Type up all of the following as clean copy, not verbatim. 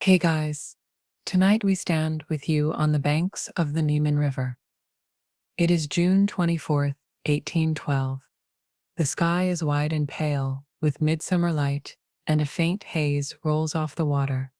Hey guys, tonight we stand with you on the banks of the Niemen River. It is June 24th, 1812. The sky is wide and pale with midsummer light, and a faint haze rolls off the water.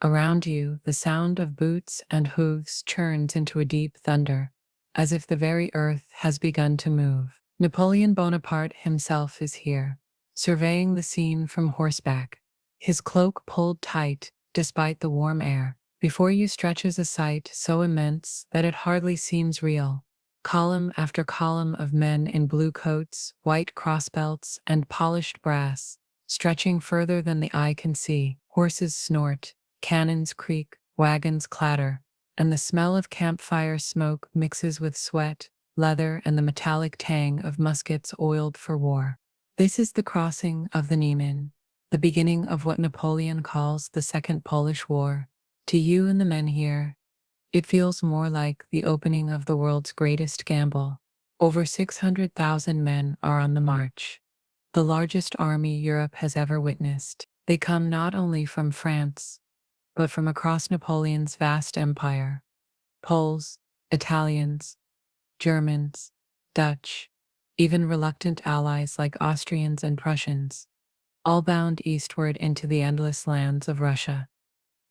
Around you, the sound of boots and hooves churns into a deep thunder, as if the very earth has begun to move. Napoleon Bonaparte himself is here, surveying the scene from horseback, his cloak pulled tight despite the warm air. Before you stretches a sight so immense that it hardly seems real. Column after column of men in blue coats, white crossbelts, and polished brass, stretching further than the eye can see. Horses snort, cannons creak, wagons clatter, and the smell of campfire smoke mixes with sweat, leather, and the metallic tang of muskets oiled for war. This is the crossing of the Niemen, the beginning of what Napoleon calls the Second Polish War. To you and the men here, it feels more like the opening of the world's greatest gamble. Over 600,000 men are on the march, the largest army Europe has ever witnessed. They come not only from France, but from across Napoleon's vast empire. Poles, Italians, Germans, Dutch, even reluctant allies like Austrians and Prussians, all bound eastward into the endless lands of Russia.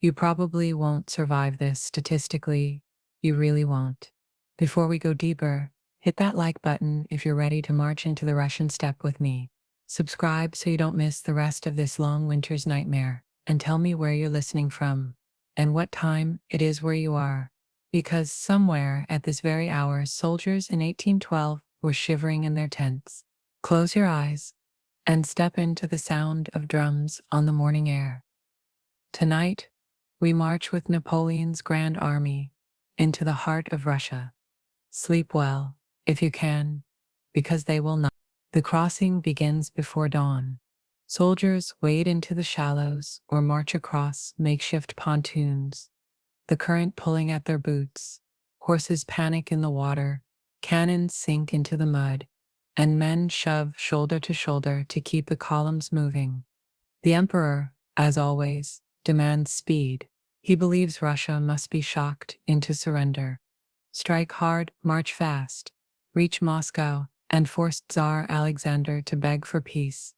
You probably won't survive this statistically, you really won't. Before we go deeper, hit that like button if you're ready to march into the Russian steppe with me. Subscribe so you don't miss the rest of this long winter's nightmare, and tell me where you're listening from, and what time it is where you are. Because somewhere at this very hour, soldiers in 1812 were shivering in their tents. Close your eyes and step into the sound of drums on the morning air. Tonight, we march with Napoleon's Grand Army into the heart of Russia. Sleep well, if you can, because they will not. The crossing begins before dawn. Soldiers wade into the shallows or march across makeshift pontoons, the current pulling at their boots. Horses panic in the water, cannons sink into the mud, and men shove shoulder to shoulder to keep the columns moving. The emperor, as always, demands speed. He believes Russia must be shocked into surrender. Strike hard, march fast, reach Moscow, and force Tsar Alexander to beg for peace.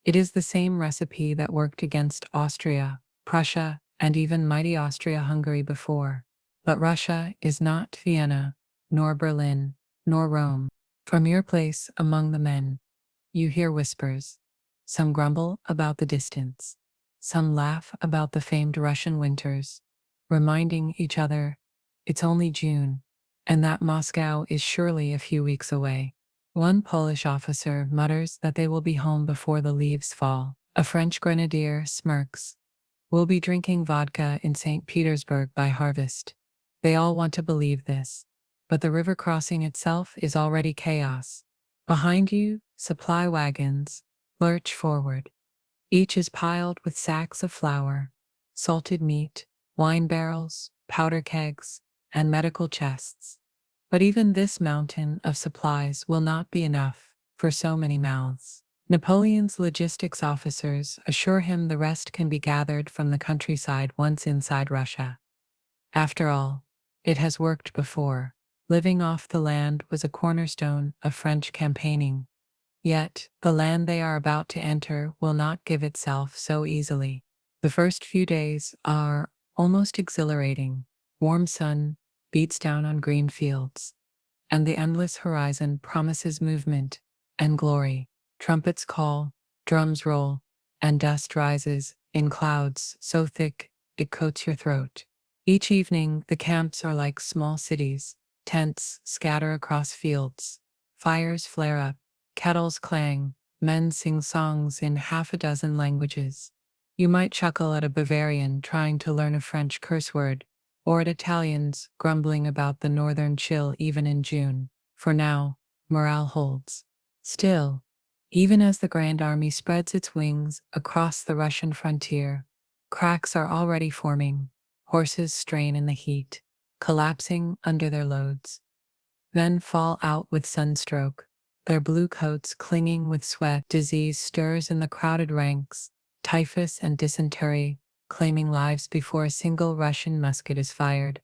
It is the same recipe that worked against Austria, Prussia, and even mighty Austria-Hungary before. But Russia is not Vienna, nor Berlin, nor Rome. From your place among the men, you hear whispers. Some grumble about the distance. Some laugh about the famed Russian winters, reminding each other it's only June, and that Moscow is surely a few weeks away. One Polish officer mutters that they will be home before the leaves fall. A French grenadier smirks. We'll be drinking vodka in St. Petersburg by harvest. They all want to believe this, but the river crossing itself is already chaos. Behind you, supply wagons lurch forward. Each is piled with sacks of flour, salted meat, wine barrels, powder kegs, and medical chests. But even this mountain of supplies will not be enough for so many mouths. Napoleon's logistics officers assure him the rest can be gathered from the countryside once inside Russia. After all, it has worked before. Living off the land was a cornerstone of French campaigning. Yet, the land they are about to enter will not give itself so easily. The first few days are almost exhilarating. Warm sun beats down on green fields, and the endless horizon promises movement and glory. Trumpets call, drums roll, and dust rises in clouds so thick it coats your throat. Each evening, the camps are like small cities. Tents scatter across fields. Fires flare up. Kettles clang, men sing songs in half a dozen languages. You might chuckle at a Bavarian trying to learn a French curse word, or at Italians grumbling about the northern chill even in June. For now, morale holds. Still, even as the Grand Army spreads its wings across the Russian frontier, cracks are already forming. Horses strain in the heat, collapsing under their loads. Men fall out with sunstroke, their blue coats clinging with sweat. Disease stirs in the crowded ranks. Typhus and dysentery claiming lives before a single Russian musket is fired.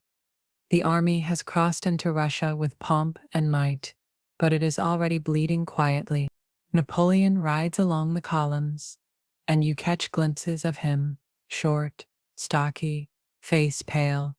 The army has crossed into Russia with pomp and might, but it is already bleeding quietly. Napoleon rides along the columns, and you catch glimpses of him, short, stocky, face pale,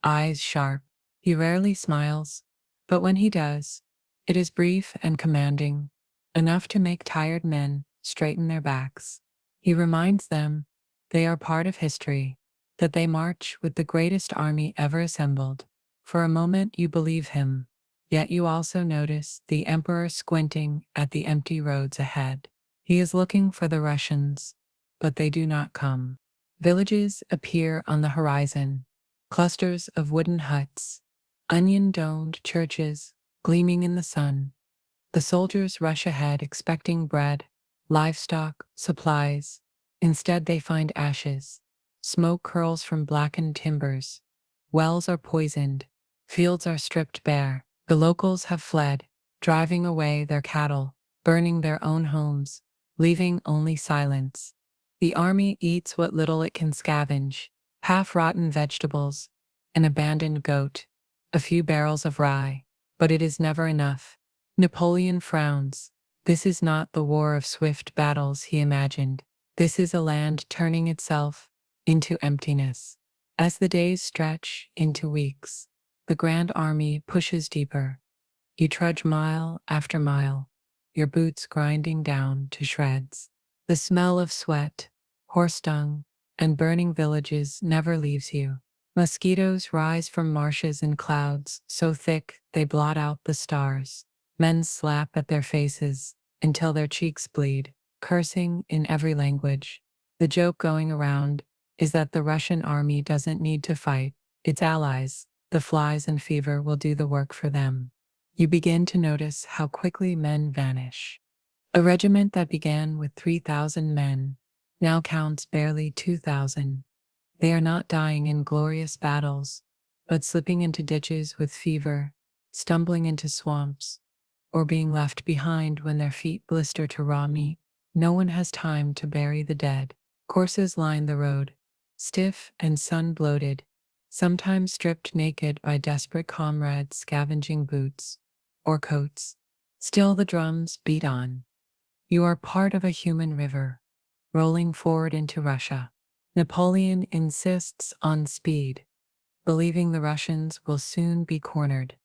eyes sharp. He rarely smiles, but when he does, it is brief and commanding, enough to make tired men straighten their backs. He reminds them they are part of history, that they march with the greatest army ever assembled. For a moment you believe him, yet you also notice the emperor squinting at the empty roads ahead. He is looking for the Russians, but they do not come. Villages appear on the horizon, clusters of wooden huts, onion-domed churches gleaming in the sun. The soldiers rush ahead expecting bread, livestock, supplies. Instead they find ashes. Smoke curls from blackened timbers. Wells are poisoned. Fields are stripped bare. The locals have fled, driving away their cattle, burning their own homes, leaving only silence. The army eats what little it can scavenge, half-rotten vegetables, an abandoned goat, a few barrels of rye, but it is never enough. Napoleon frowns. This is not the war of swift battles he imagined. This is a land turning itself into emptiness. As the days stretch into weeks, the Grand Army pushes deeper. You trudge mile after mile, your boots grinding down to shreds. The smell of sweat, horse dung, and burning villages never leaves you. Mosquitoes rise from marshes in clouds so thick they blot out the stars. Men slap at their faces until their cheeks bleed, cursing in every language. The joke going around is that the Russian army doesn't need to fight. Its allies, the flies and fever, will do the work for them. You begin to notice how quickly men vanish. A regiment that began with 3,000 men now counts barely 2,000. They are not dying in glorious battles, but slipping into ditches with fever, stumbling into swamps, or being left behind when their feet blister to raw meat. No one has time to bury the dead. Corpses line the road, stiff and sun-bloated, sometimes stripped naked by desperate comrades scavenging boots or coats. Still the drums beat on. You are part of a human river, rolling forward into Russia. Napoleon insists on speed, believing the Russians will soon be cornered.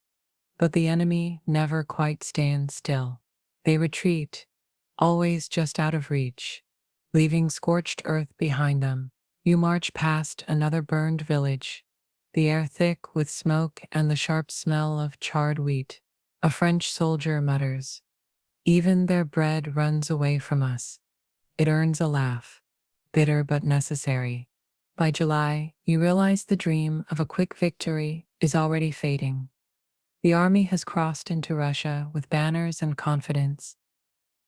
But the enemy never quite stands still. They retreat, always just out of reach, leaving scorched earth behind them. You march past another burned village, the air thick with smoke and the sharp smell of charred wheat. A French soldier mutters, "Even their bread runs away from us." It earns a laugh, bitter but necessary. By July, you realize the dream of a quick victory is already fading. The army has crossed into Russia with banners and confidence.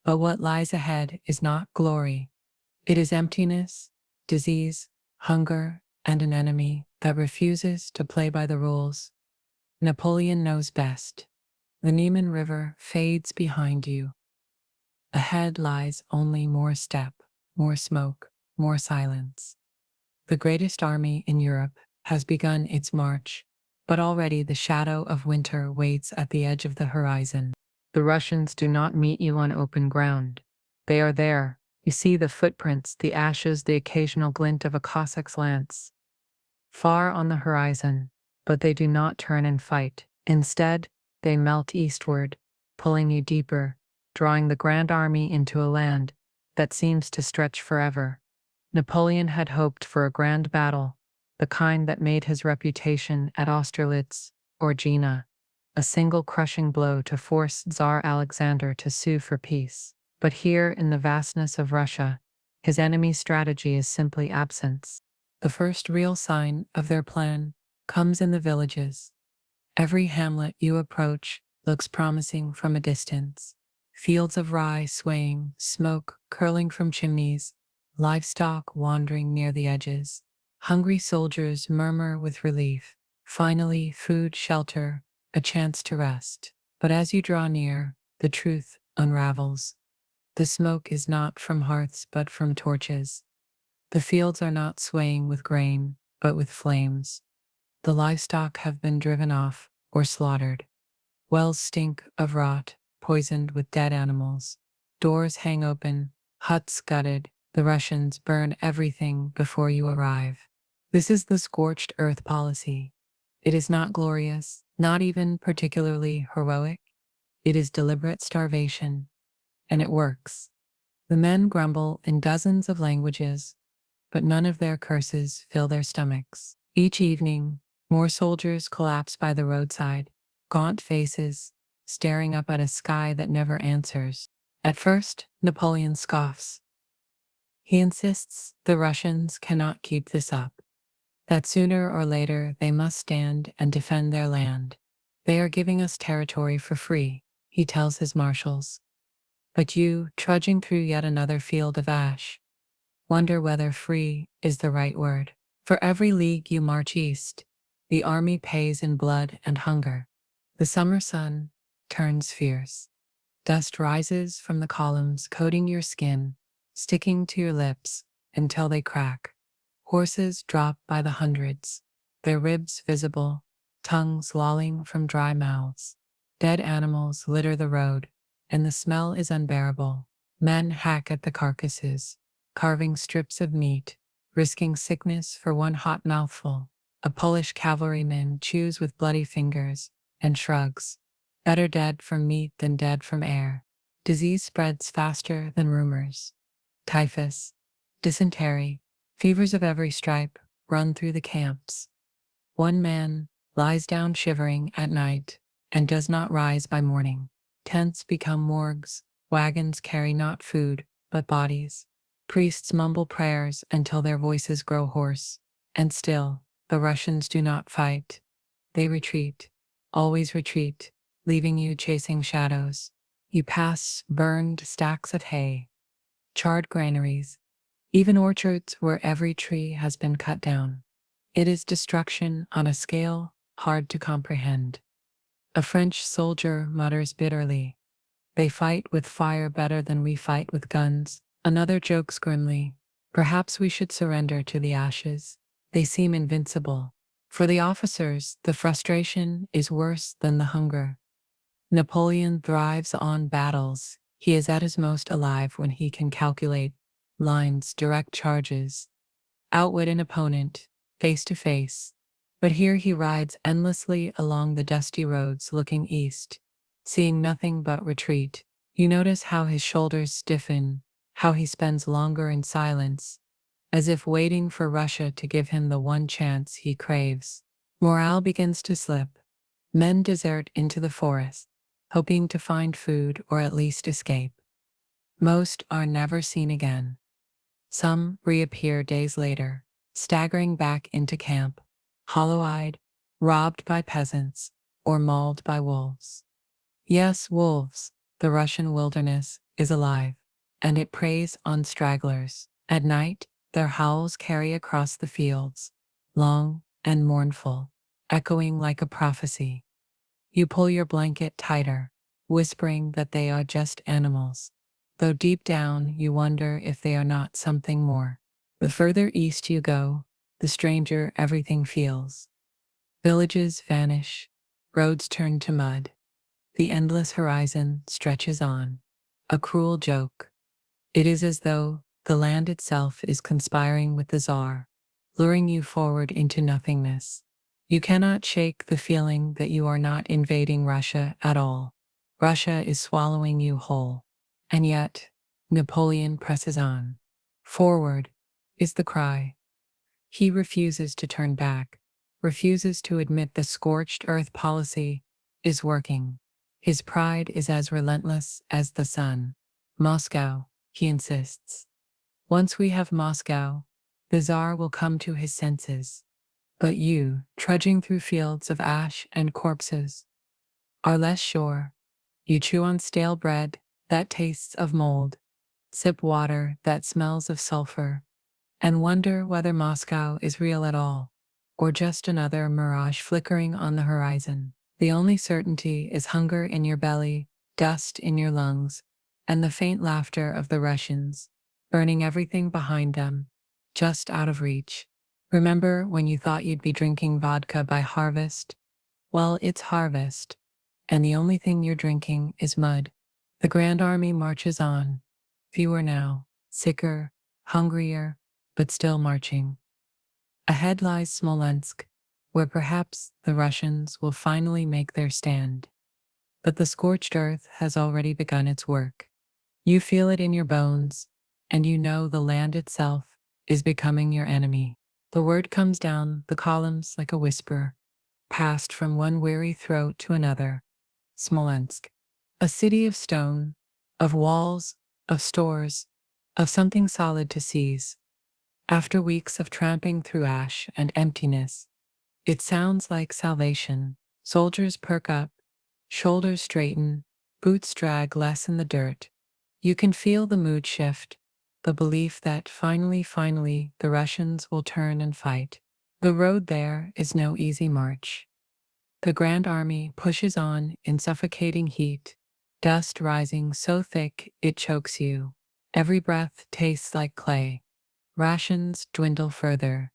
But what lies ahead is not glory. It is emptiness, disease, hunger, and an enemy that refuses to play by the rules. Napoleon knows best. The Niemen River fades behind you. Ahead lies only more steppe, more smoke, more silence. The greatest army in Europe has begun its march, but already the shadow of winter waits at the edge of the horizon. The Russians do not meet you on open ground. They are there. You see the footprints, the ashes, the occasional glint of a Cossack's lance. Far on the horizon, but they do not turn and fight. Instead, they melt eastward, pulling you deeper, drawing the Grand Army into a land that seems to stretch forever. Napoleon had hoped for a grand battle, the kind that made his reputation at Austerlitz or Jena, a single crushing blow to force Tsar Alexander to sue for peace. But here in the vastness of Russia, his enemy's strategy is simply absence. The first real sign of their plan comes in the villages. Every hamlet you approach looks promising from a distance. Fields of rye swaying, smoke curling from chimneys, livestock wandering near the edges. Hungry soldiers murmur with relief. Finally, food, shelter, a chance to rest. But as you draw near, the truth unravels. The smoke is not from hearths but from torches. The fields are not swaying with grain, but with flames. The livestock have been driven off or slaughtered. Wells stink of rot, poisoned with dead animals. Doors hang open, huts gutted. The Russians burn everything before you arrive. This is the scorched earth policy. It is not glorious, not even particularly heroic. It is deliberate starvation, and it works. The men grumble in dozens of languages, but none of their curses fill their stomachs. Each evening, more soldiers collapse by the roadside, gaunt faces, staring up at a sky that never answers. At first, Napoleon scoffs. He insists the Russians cannot keep this up, that sooner or later they must stand and defend their land. They are giving us territory for free, he tells his marshals. But you, trudging through yet another field of ash, wonder whether free is the right word. For every league you march east, the army pays in blood and hunger. The summer sun turns fierce. Dust rises from the columns, coating your skin, sticking to your lips until they crack. Horses drop by the hundreds, their ribs visible, tongues lolling from dry mouths. Dead animals litter the road, and the smell is unbearable. Men hack at the carcasses, carving strips of meat, risking sickness for one hot mouthful. A Polish cavalryman chews with bloody fingers and shrugs. Better dead from meat than dead from air. Disease spreads faster than rumors. Typhus, dysentery, fevers of every stripe run through the camps. One man lies down shivering at night and does not rise by morning. Tents become morgues. Wagons carry not food, but bodies. Priests mumble prayers until their voices grow hoarse. And still, the Russians do not fight. They retreat, always retreat, leaving you chasing shadows. You pass burned stacks of hay, charred granaries, even orchards where every tree has been cut down. It is destruction on a scale hard to comprehend. A French soldier mutters bitterly, "They fight with fire better than we fight with guns." Another jokes grimly, "Perhaps we should surrender to the ashes. They seem invincible." For the officers, the frustration is worse than the hunger. Napoleon thrives on battles. He is at his most alive when he can calculate lines, direct charges, outwit an opponent, face to face. But here he rides endlessly along the dusty roads looking east, seeing nothing but retreat. You notice how his shoulders stiffen, how he spends longer in silence, as if waiting for Russia to give him the one chance he craves. Morale begins to slip. Men desert into the forest, hoping to find food or at least escape. Most are never seen again. Some reappear days later, staggering back into camp, hollow-eyed, robbed by peasants, or mauled by wolves. Yes, wolves. The Russian wilderness is alive, and it preys on stragglers. At night, their howls carry across the fields, long and mournful, echoing like a prophecy. You pull your blanket tighter, whispering that they are just animals, though deep down you wonder if they are not something more. The further east you go, the stranger everything feels. Villages vanish, roads turn to mud. The endless horizon stretches on. A cruel joke. It is as though the land itself is conspiring with the Tsar, luring you forward into nothingness. You cannot shake the feeling that you are not invading Russia at all. Russia is swallowing you whole. And yet, Napoleon presses on. Forward is the cry. He refuses to turn back, refuses to admit the scorched earth policy is working. His pride is as relentless as the sun. Moscow, he insists. Once we have Moscow, the Tsar will come to his senses. But you, trudging through fields of ash and corpses, are less sure. You chew on stale bread that tastes of mold, sip water that smells of sulfur, and wonder whether Moscow is real at all, or just another mirage flickering on the horizon. The only certainty is hunger in your belly, dust in your lungs, and the faint laughter of the Russians, burning everything behind them. just out of reach. Remember when you thought you'd be drinking vodka by harvest? Well, it's harvest, and the only thing you're drinking is mud. The Grand Army marches on. Fewer now, sicker, hungrier, but still marching. Ahead lies Smolensk, where perhaps the Russians will finally make their stand. But the scorched earth has already begun its work. You feel it in your bones, and you know the land itself is becoming your enemy. The word comes down the columns like a whisper, passed from one weary throat to another. Smolensk, a city of stone, of walls, of stores, of something solid to seize. After weeks of tramping through ash and emptiness, it sounds like salvation. Soldiers perk up, shoulders straighten, boots drag less in the dirt. You can feel the mood shift, the belief that finally, the Russians will turn and fight. The road there is no easy march. The Grand Army pushes on in suffocating heat, dust rising so thick it chokes you. Every breath tastes like clay. Rations dwindle further.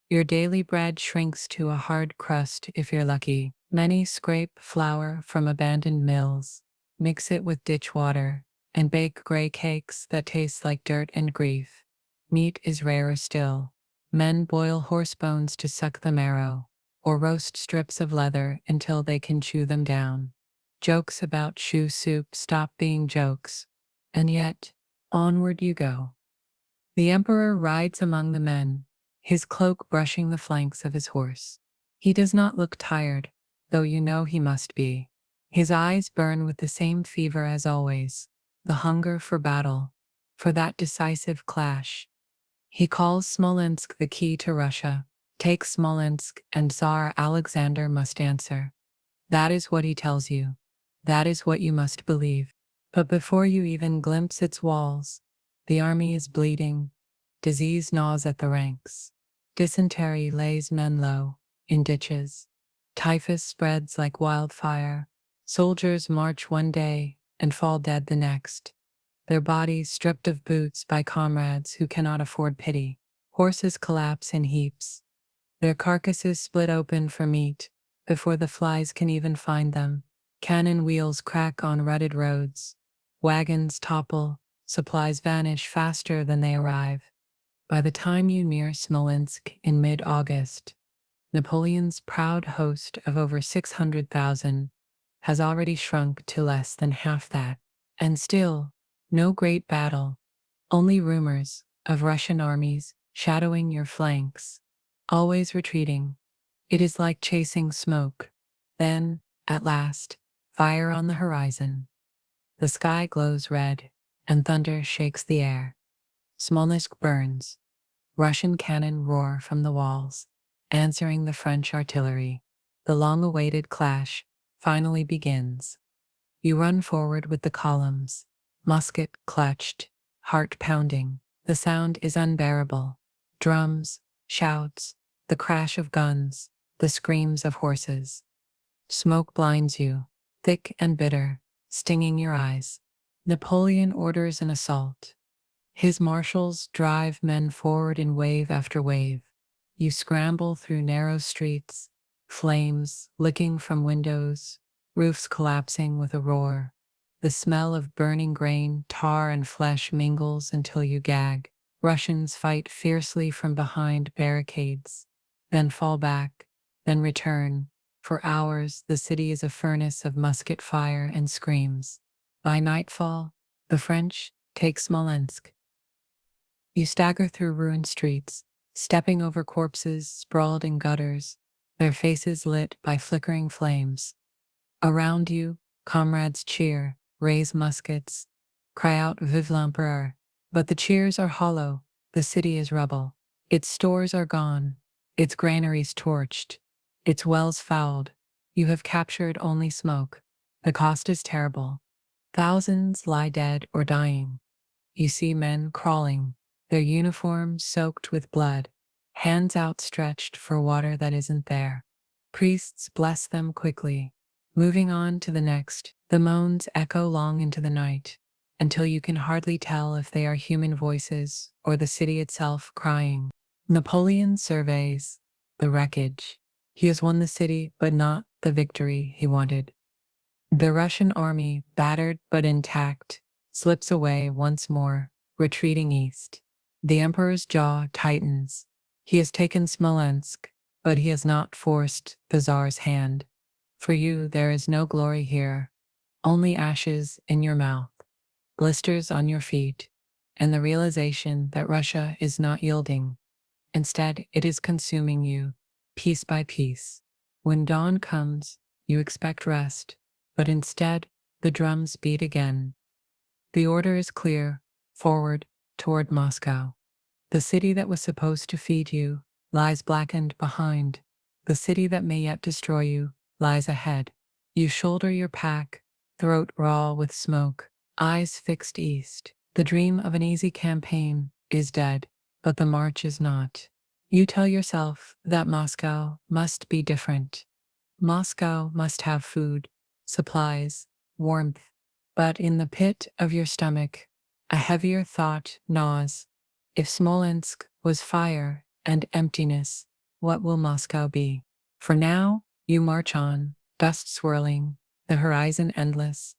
Your daily bread shrinks to a hard crust if you're lucky. Many scrape flour from abandoned mills, mix it with ditch water, and bake gray cakes that taste like dirt and grief. Meat is rarer still. Men boil horse bones to suck the marrow, or roast strips of leather until they can chew them down. Jokes about shoe soup stop being jokes, and yet, onward you go. The emperor rides among the men, his cloak brushing the flanks of his horse. He does not look tired, though you know he must be. His eyes burn with the same fever as always, the hunger for battle, for that decisive clash. He calls Smolensk the key to Russia. Take Smolensk and Tsar Alexander must answer. That is what he tells you. That is what you must believe. But before you even glimpse its walls, the army is bleeding. Disease gnaws at the ranks. Dysentery lays men low, in ditches. Typhus spreads like wildfire. Soldiers march one day and fall dead the next, their bodies stripped of boots by comrades who cannot afford pity. Horses collapse in heaps, their carcasses split open for meat before the flies can even find them. Cannon wheels crack on rutted roads. Wagons topple, supplies vanish faster than they arrive. By the time you near Smolensk in mid-August, Napoleon's proud host of over 600,000 has already shrunk to less than half that. And still, no great battle, only rumors of Russian armies shadowing your flanks, always retreating. It is like chasing smoke. Then, at last, fire on the horizon. The sky glows red, and thunder shakes the air. Smolensk burns. Russian cannon roar from the walls, answering the French artillery. The long-awaited clash finally begins. You run forward with the columns, musket clutched, heart pounding. The sound is unbearable. Drums, shouts, the crash of guns, the screams of horses. Smoke blinds you, thick and bitter, stinging your eyes. Napoleon orders an assault. His marshals drive men forward in wave after wave. You scramble through narrow streets, flames licking from windows, roofs collapsing with a roar. The smell of burning grain, tar, and flesh mingles until you gag. Russians fight fiercely from behind barricades, then fall back, then return. For hours, the city is a furnace of musket fire and screams. By nightfall, the French take Smolensk. You stagger through ruined streets, stepping over corpses sprawled in gutters, their faces lit by flickering flames. Around you, comrades cheer, raise muskets, cry out Vive l'Empereur. But the cheers are hollow, the city is rubble. Its stores are gone, its granaries torched, its wells fouled. You have captured only smoke. The cost is terrible. Thousands lie dead or dying. You see men crawling, their uniforms soaked with blood, hands outstretched for water that isn't there. Priests bless them quickly. Moving on to the next, the moans echo long into the night, until you can hardly tell if they are human voices or the city itself crying. Napoleon surveys the wreckage. He has won the city, but not the victory he wanted. The Russian army, battered but intact, slips away once more, retreating east. The emperor's jaw tightens. He has taken Smolensk, but he has not forced the Tsar's hand. For you, there is no glory here, only ashes in your mouth, blisters on your feet, and the realization that Russia is not yielding. Instead, it is consuming you, piece by piece. When dawn comes, you expect rest, but instead, the drums beat again. The order is clear: forward, toward Moscow. The city that was supposed to feed you lies blackened behind. The city that may yet destroy you lies ahead. You shoulder your pack, throat raw with smoke, eyes fixed east. The dream of an easy campaign is dead, but the march is not. You tell yourself that Moscow must be different. Moscow must have food, supplies, warmth. But in the pit of your stomach, a heavier thought gnaws. If Smolensk was fire and emptiness, what will Moscow be? For now, you march on, dust swirling, the horizon endless,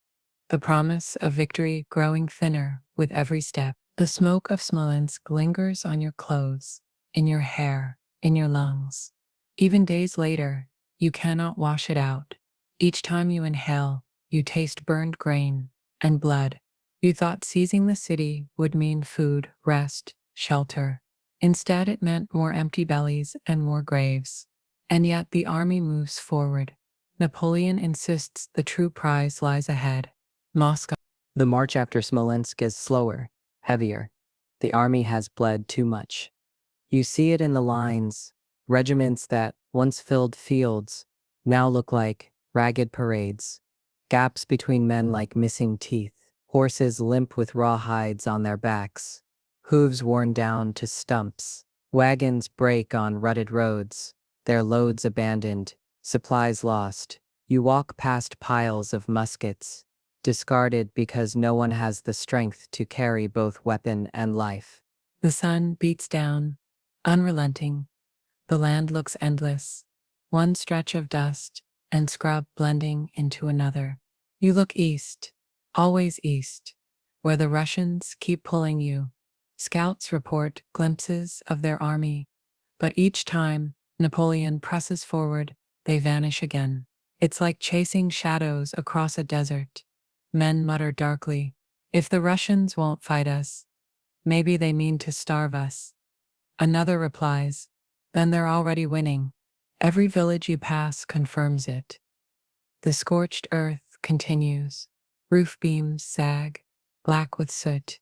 the promise of victory growing thinner with every step. The smoke of Smolensk lingers on your clothes, in your hair, in your lungs. Even days later, you cannot wash it out. Each time you inhale, you taste burned grain and blood. You thought seizing the city would mean food, rest, shelter. Instead, it meant more empty bellies and more graves. And yet the army moves forward. Napoleon insists the true prize lies ahead: Moscow. The march after Smolensk is slower, heavier. The army has bled too much. You see it in the lines. Regiments that once filled fields now look like ragged parades. Gaps between men like missing teeth. Horses limp with raw hides on their backs. Hooves worn down to stumps. Wagons break on rutted roads, their loads abandoned, supplies lost. You walk past piles of muskets, discarded because no one has the strength to carry both weapon and life. The sun beats down, unrelenting. The land looks endless, one stretch of dust and scrub blending into another. You look east, always east, where the Russians keep pulling you. Scouts report glimpses of their army, but each time Napoleon presses forward, they vanish again. It's like chasing shadows across a desert. Men mutter darkly, "If the Russians won't fight us, maybe they mean to starve us." Another replies, "Then they're already winning." Every village you pass confirms it. The scorched earth continues. Roof beams sag, black with soot.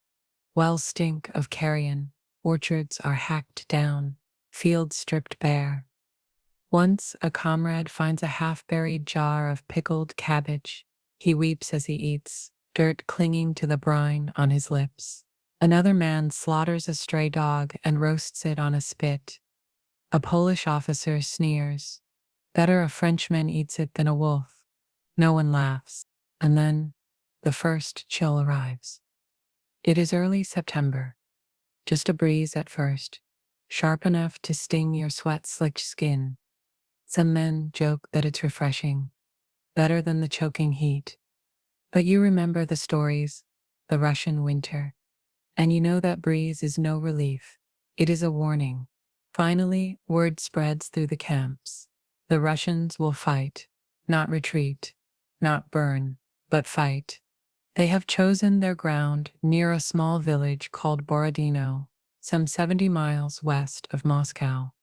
Wells stink of carrion. Orchards are hacked down. Fields stripped bare. Once a comrade finds a half-buried jar of pickled cabbage. He weeps as he eats, dirt clinging to the brine on his lips. Another man slaughters a stray dog and roasts it on a spit. A Polish officer sneers. "Better a Frenchman eats it than a wolf." No one laughs. And then the first chill arrives. It is early September. Just a breeze at first, sharp enough to sting your sweat-slicked skin. Some men joke that it's refreshing, better than the choking heat. But you remember the stories, the Russian winter, and you know that breeze is no relief. It is a warning. Finally, word spreads through the camps. The Russians will fight, not retreat, not burn, but fight. They have chosen their ground near a small village called Borodino, some 70 miles west of Moscow.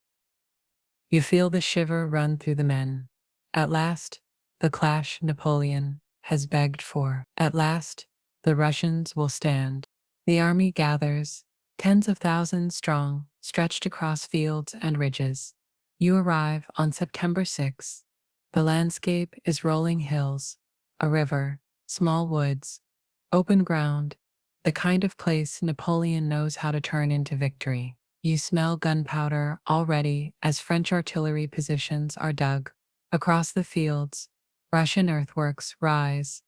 You feel the shiver run through the men. At last, the clash Napoleon has begged for. At last, the Russians will stand. The army gathers, tens of thousands strong, stretched across fields and ridges. You arrive on September 6th. The landscape is rolling hills, a river, small woods, open ground, the kind of place Napoleon knows how to turn into victory. You smell gunpowder already as French artillery positions are dug. Across the fields, Russian earthworks rise,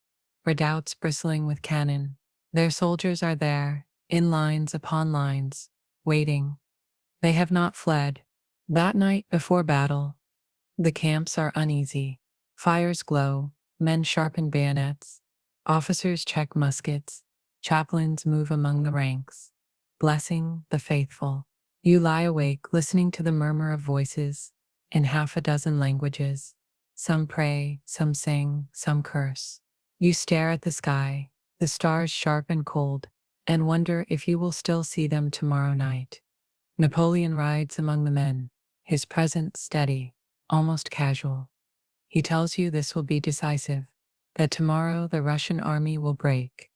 redoubts bristling with cannon. Their soldiers are there, in lines upon lines, waiting. They have not fled. That night before battle, the camps are uneasy. Fires glow, men sharpen bayonets, officers check muskets, chaplains move among the ranks, blessing the faithful. You lie awake listening to the murmur of voices in half a dozen languages. Some pray, some sing, some curse. You stare at the sky, the stars sharp and cold, and wonder if you will still see them tomorrow night. Napoleon rides among the men, his presence steady, almost casual. He tells you this will be decisive, that tomorrow the Russian army will break,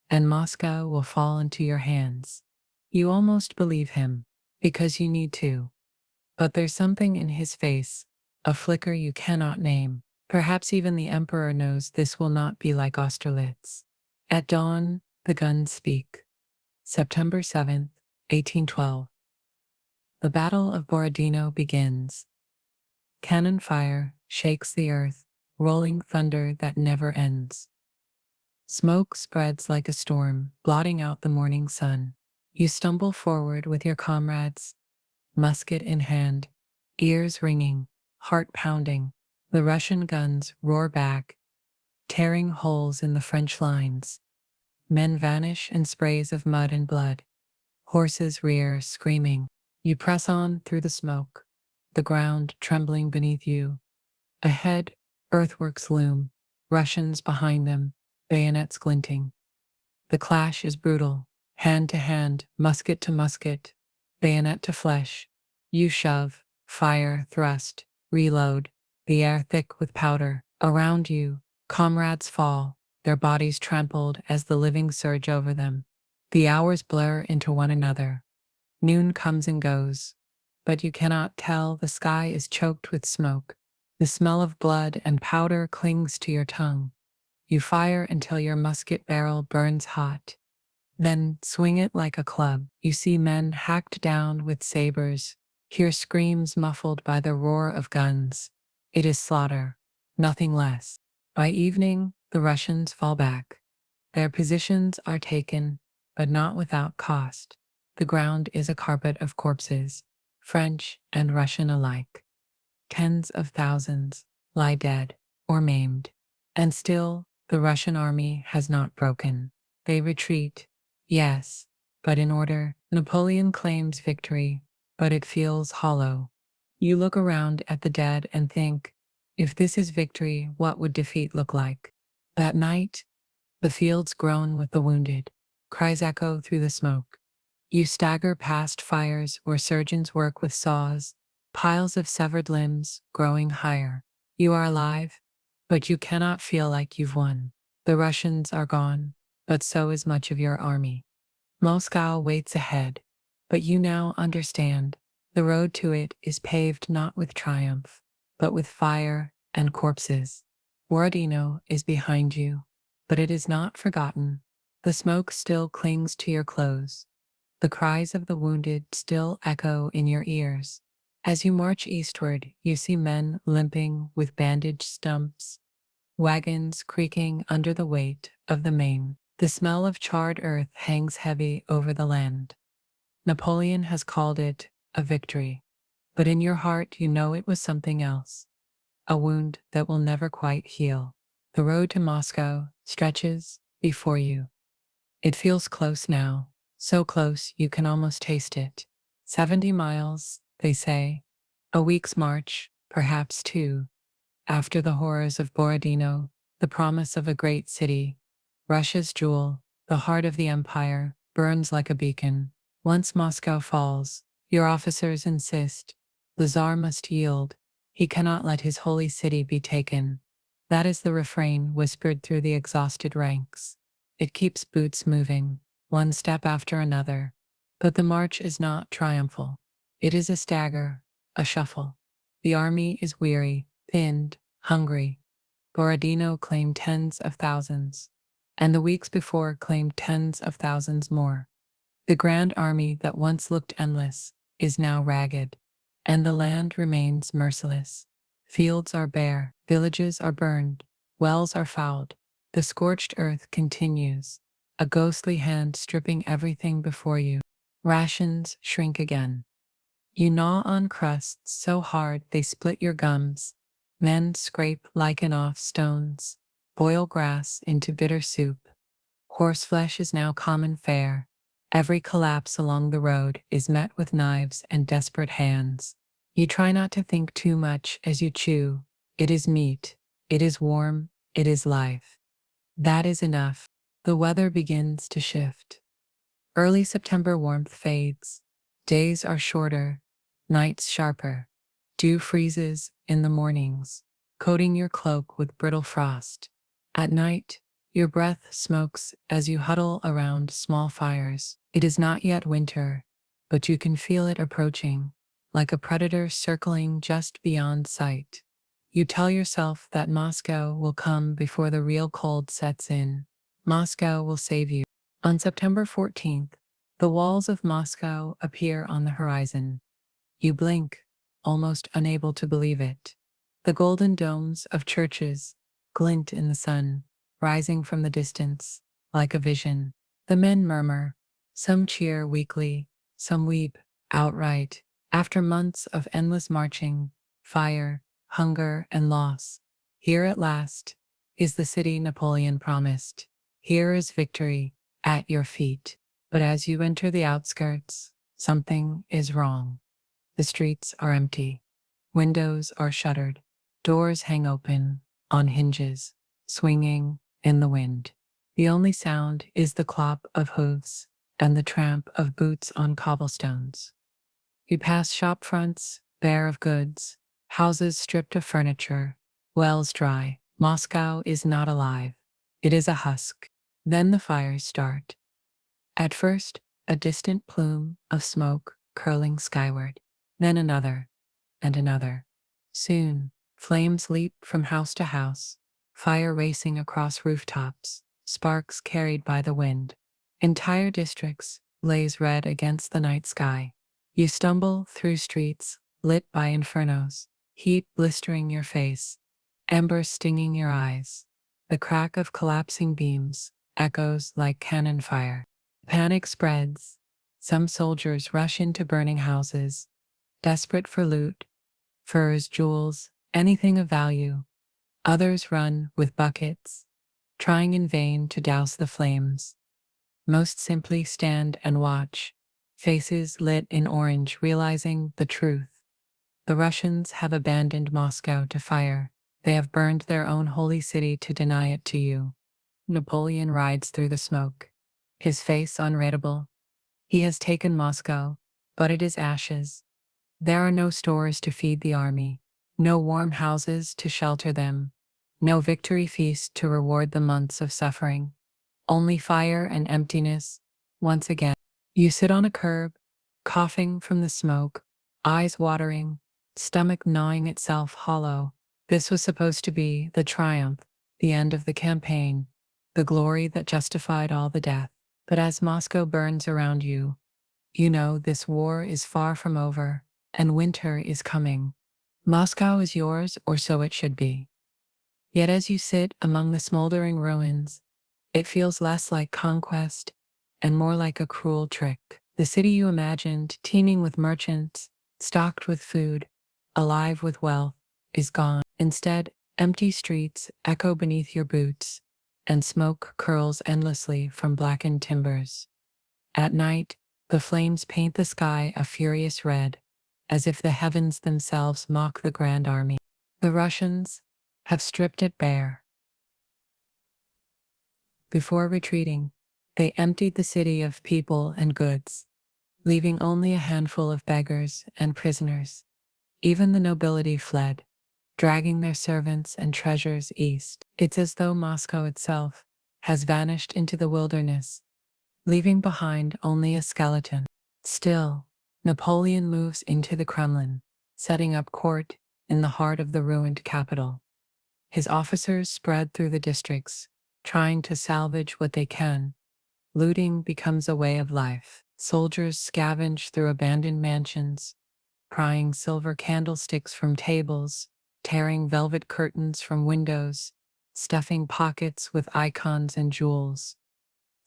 and Moscow will fall into your hands. You almost believe him, because you need to. But there's something in his face, a flicker you cannot name. Perhaps even the emperor knows this will not be like Austerlitz. At dawn, the guns speak. September 7th, 1812. The Battle of Borodino begins. Cannon fire shakes the earth, rolling thunder that never ends. Smoke spreads like a storm, blotting out the morning sun. You stumble forward with your comrades, musket in hand, ears ringing, heart pounding. The Russian guns roar back, tearing holes in the French lines. Men vanish in sprays of mud and blood. Horses rear, screaming. You press on through the smoke, the ground trembling beneath you. Ahead, earthworks loom, Russians behind them, bayonets glinting. The clash is brutal, hand to hand, musket to musket, bayonet to flesh. You shove, fire, thrust, reload, the air thick with powder. Around you, comrades fall, their bodies trampled as the living surge over them. The hours blur into one another. Noon comes and goes, but you cannot tell. The sky is choked with smoke. The smell of blood and powder clings to your tongue. You fire until your musket barrel burns hot. Then swing it like a club. You see men hacked down with sabers, hear screams muffled by the roar of guns. It is slaughter, nothing less. By evening, the Russians fall back. Their positions are taken, but not without cost. The ground is a carpet of corpses, French and Russian alike. Tens of thousands lie dead or maimed. And still, the Russian army has not broken. They retreat, yes, but in order. Napoleon claims victory, but it feels hollow. You look around at the dead and think, if this is victory, what would defeat look like? That night, the fields groan with the wounded. Cries echo through the smoke. You stagger past fires where surgeons work with saws, piles of severed limbs growing higher. You are alive, but you cannot feel like you've won. The Russians are gone, but so is much of your army. Moscow waits ahead, but you now understand. The road to it is paved not with triumph, but with fire and corpses. Borodino is behind you, but it is not forgotten. The smoke still clings to your clothes. The cries of the wounded still echo in your ears. As you march eastward, you see men limping with bandaged stumps, wagons creaking under the weight of the maimed. The smell of charred earth hangs heavy over the land. Napoleon has called it a victory, but in your heart you know it was something else, a wound that will never quite heal. The road to Moscow stretches before you. It feels close now, so close you can almost taste it. 70 miles, they say. A week's march, perhaps two. After the horrors of Borodino, the promise of a great city, Russia's jewel, the heart of the empire, burns like a beacon. Once Moscow falls, your officers insist, the Tsar must yield. He cannot let his holy city be taken. That is the refrain whispered through the exhausted ranks. It keeps boots moving, one step after another. But the march is not triumphal. It is a stagger, a shuffle. The army is weary, thinned, hungry. Borodino claimed tens of thousands, and the weeks before claimed tens of thousands more. The Grand Army that once looked endless is now ragged, and the land remains merciless. Fields are bare, villages are burned, wells are fouled. The scorched earth continues, a ghostly hand stripping everything before you. Rations shrink again. You gnaw on crusts so hard they split your gums. Men scrape lichen off stones, boil grass into bitter soup. Horseflesh is now common fare. Every collapse along the road is met with knives and desperate hands. You try not to think too much as you chew. It is meat. It is warm. It is life. That is enough. The weather begins to shift. Early September warmth fades. Days are shorter, nights sharper. Dew freezes in the mornings, coating your cloak with brittle frost. At night, your breath smokes as you huddle around small fires. It is not yet winter, but you can feel it approaching, like a predator circling just beyond sight. You tell yourself that Moscow will come before the real cold sets in. Moscow will save you. On September 14th, the walls of Moscow appear on the horizon. You blink, almost unable to believe it. The golden domes of churches glint in the sun, rising from the distance, like a vision. The men murmur. Some cheer weakly, some weep outright. After months of endless marching, fire, hunger, and loss, here at last is the city Napoleon promised. Here is victory at your feet. But as you enter the outskirts, something is wrong. The streets are empty. Windows are shuttered. Doors hang open, on hinges, swinging in the wind. The only sound is the clop of hooves and the tramp of boots on cobblestones. You pass shop fronts, bare of goods, houses stripped of furniture, wells dry. Moscow is not alive. It is a husk. Then the fires start. At first, a distant plume of smoke curling skyward, then another, and another. Soon, flames leap from house to house, fire racing across rooftops, sparks carried by the wind. Entire districts blaze red against the night sky. You stumble through streets lit by infernos, heat blistering your face, embers stinging your eyes. The crack of collapsing beams echoes like cannon fire. Panic spreads. Some soldiers rush into burning houses, desperate for loot, furs, jewels, anything of value. Others run with buckets, trying in vain to douse the flames. Most simply stand and watch, faces lit in orange, realizing the truth. The Russians have abandoned Moscow to fire. They have burned their own holy city to deny it to you. Napoleon rides through the smoke, his face unreadable. He has taken Moscow, but it is ashes. There are no stores to feed the army, no warm houses to shelter them, no victory feast to reward the months of suffering. Only fire and emptiness. Once again, you sit on a curb, coughing from the smoke, eyes watering, stomach gnawing itself hollow. This was supposed to be the triumph, the end of the campaign, the glory that justified all the death. But as Moscow burns around you, you know this war is far from over, and winter is coming. Moscow is yours, or so it should be. Yet as you sit among the smoldering ruins, it feels less like conquest and more like a cruel trick. The city you imagined, teeming with merchants, stocked with food, alive with wealth, is gone. Instead, empty streets echo beneath your boots, and smoke curls endlessly from blackened timbers. At night, the flames paint the sky a furious red, as if the heavens themselves mock the Grand Army. The Russians have stripped it bare. Before retreating, they emptied the city of people and goods, leaving only a handful of beggars and prisoners. Even the nobility fled, dragging their servants and treasures east. It's as though Moscow itself has vanished into the wilderness, leaving behind only a skeleton. Still, Napoleon moves into the Kremlin, setting up court in the heart of the ruined capital. His officers spread through the districts, trying to salvage what they can. Looting becomes a way of life. Soldiers scavenge through abandoned mansions, prying silver candlesticks from tables, tearing velvet curtains from windows, stuffing pockets with icons and jewels.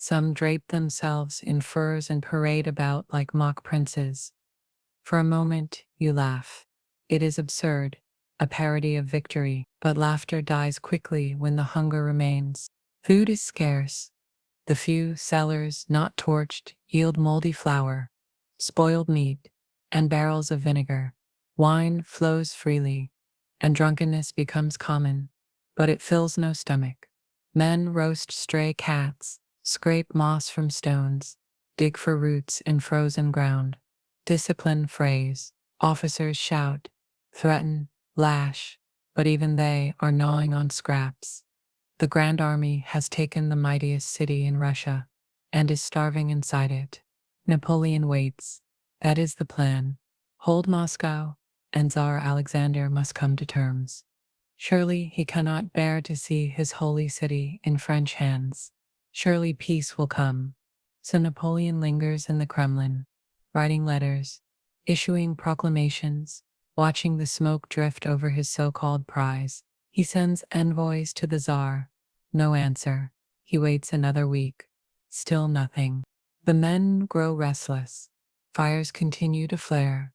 Some drape themselves in furs and parade about like mock princes. For a moment, you laugh. It is absurd, a parody of victory, but laughter dies quickly when the hunger remains. Food is scarce. The few cellars not torched yield moldy flour, spoiled meat, and barrels of vinegar. Wine flows freely, and drunkenness becomes common, but it fills no stomach. Men roast stray cats, scrape moss from stones, dig for roots in frozen ground. Discipline frays. Officers shout, threaten, lash, but even they are gnawing on scraps. The Grand Army has taken the mightiest city in Russia and is starving inside it. Napoleon waits. That is the plan. Hold Moscow, and Tsar Alexander must come to terms. Surely he cannot bear to see his holy city in French hands. Surely peace will come. So Napoleon lingers in the Kremlin, writing letters, issuing proclamations, watching the smoke drift over his so-called prize. He sends envoys to the Tsar. No answer. He waits another week. Still nothing. The men grow restless. Fires continue to flare,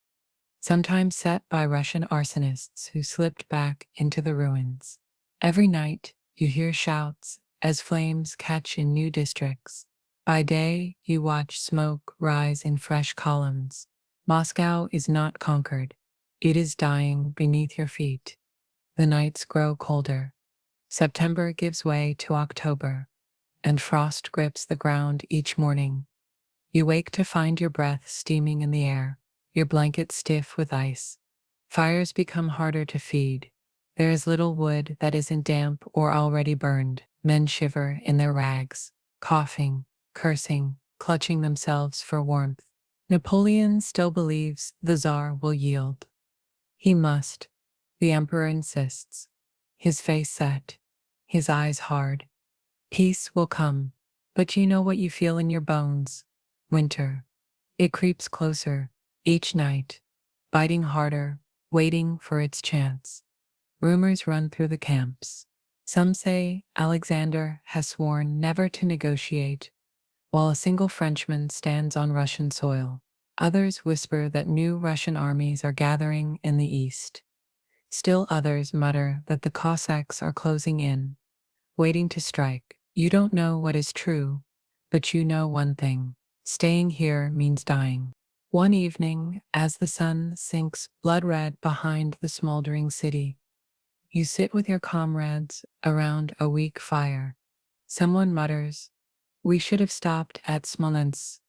sometimes set by Russian arsonists who slipped back into the ruins. Every night, you hear shouts as flames catch in new districts. By day, you watch smoke rise in fresh columns. Moscow is not conquered. It is dying beneath your feet. The nights grow colder. September gives way to October, and frost grips the ground each morning. You wake to find your breath steaming in the air, your blanket stiff with ice. Fires become harder to feed. There is little wood that isn't damp or already burned. Men shiver in their rags, coughing, cursing, clutching themselves for warmth. Napoleon still believes the Tsar will yield. He must. The emperor insists. His face set, his eyes hard. Peace will come, but you know what you feel in your bones. Winter. It creeps closer, each night, biting harder, waiting for its chance. Rumors run through the camps. Some say Alexander has sworn never to negotiate, while a single Frenchman stands on Russian soil. Others whisper that new Russian armies are gathering in the east. Still others mutter that the Cossacks are closing in, waiting to strike. You don't know what is true, but you know one thing. Staying here means dying. One evening, as the sun sinks blood-red behind the smoldering city, you sit with your comrades around a weak fire. Someone mutters, "We should have stopped at Smolensk."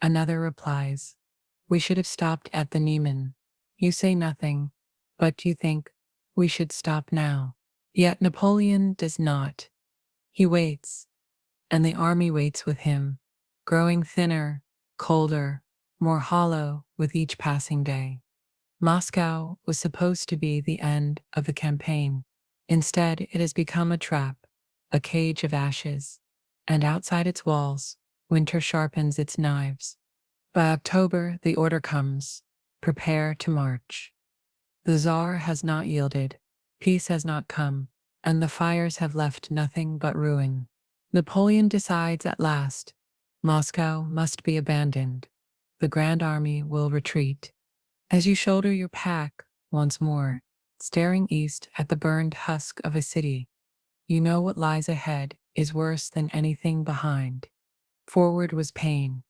Another replies, "We should have stopped at the Niemen." You say nothing, but you think, "We should stop now." Yet Napoleon does not. He waits, and the army waits with him, growing thinner, colder, more hollow with each passing day. Moscow was supposed to be the end of the campaign. Instead, it has become a trap, a cage of ashes, and outside its walls, winter sharpens its knives. By October, the order comes: prepare to march. The Tsar has not yielded, peace has not come, and the fires have left nothing but ruin. Napoleon decides at last, Moscow must be abandoned. The Grand Army will retreat. As you shoulder your pack once more, staring east at the burned husk of a city, you know what lies ahead is worse than anything behind. Forward was pain.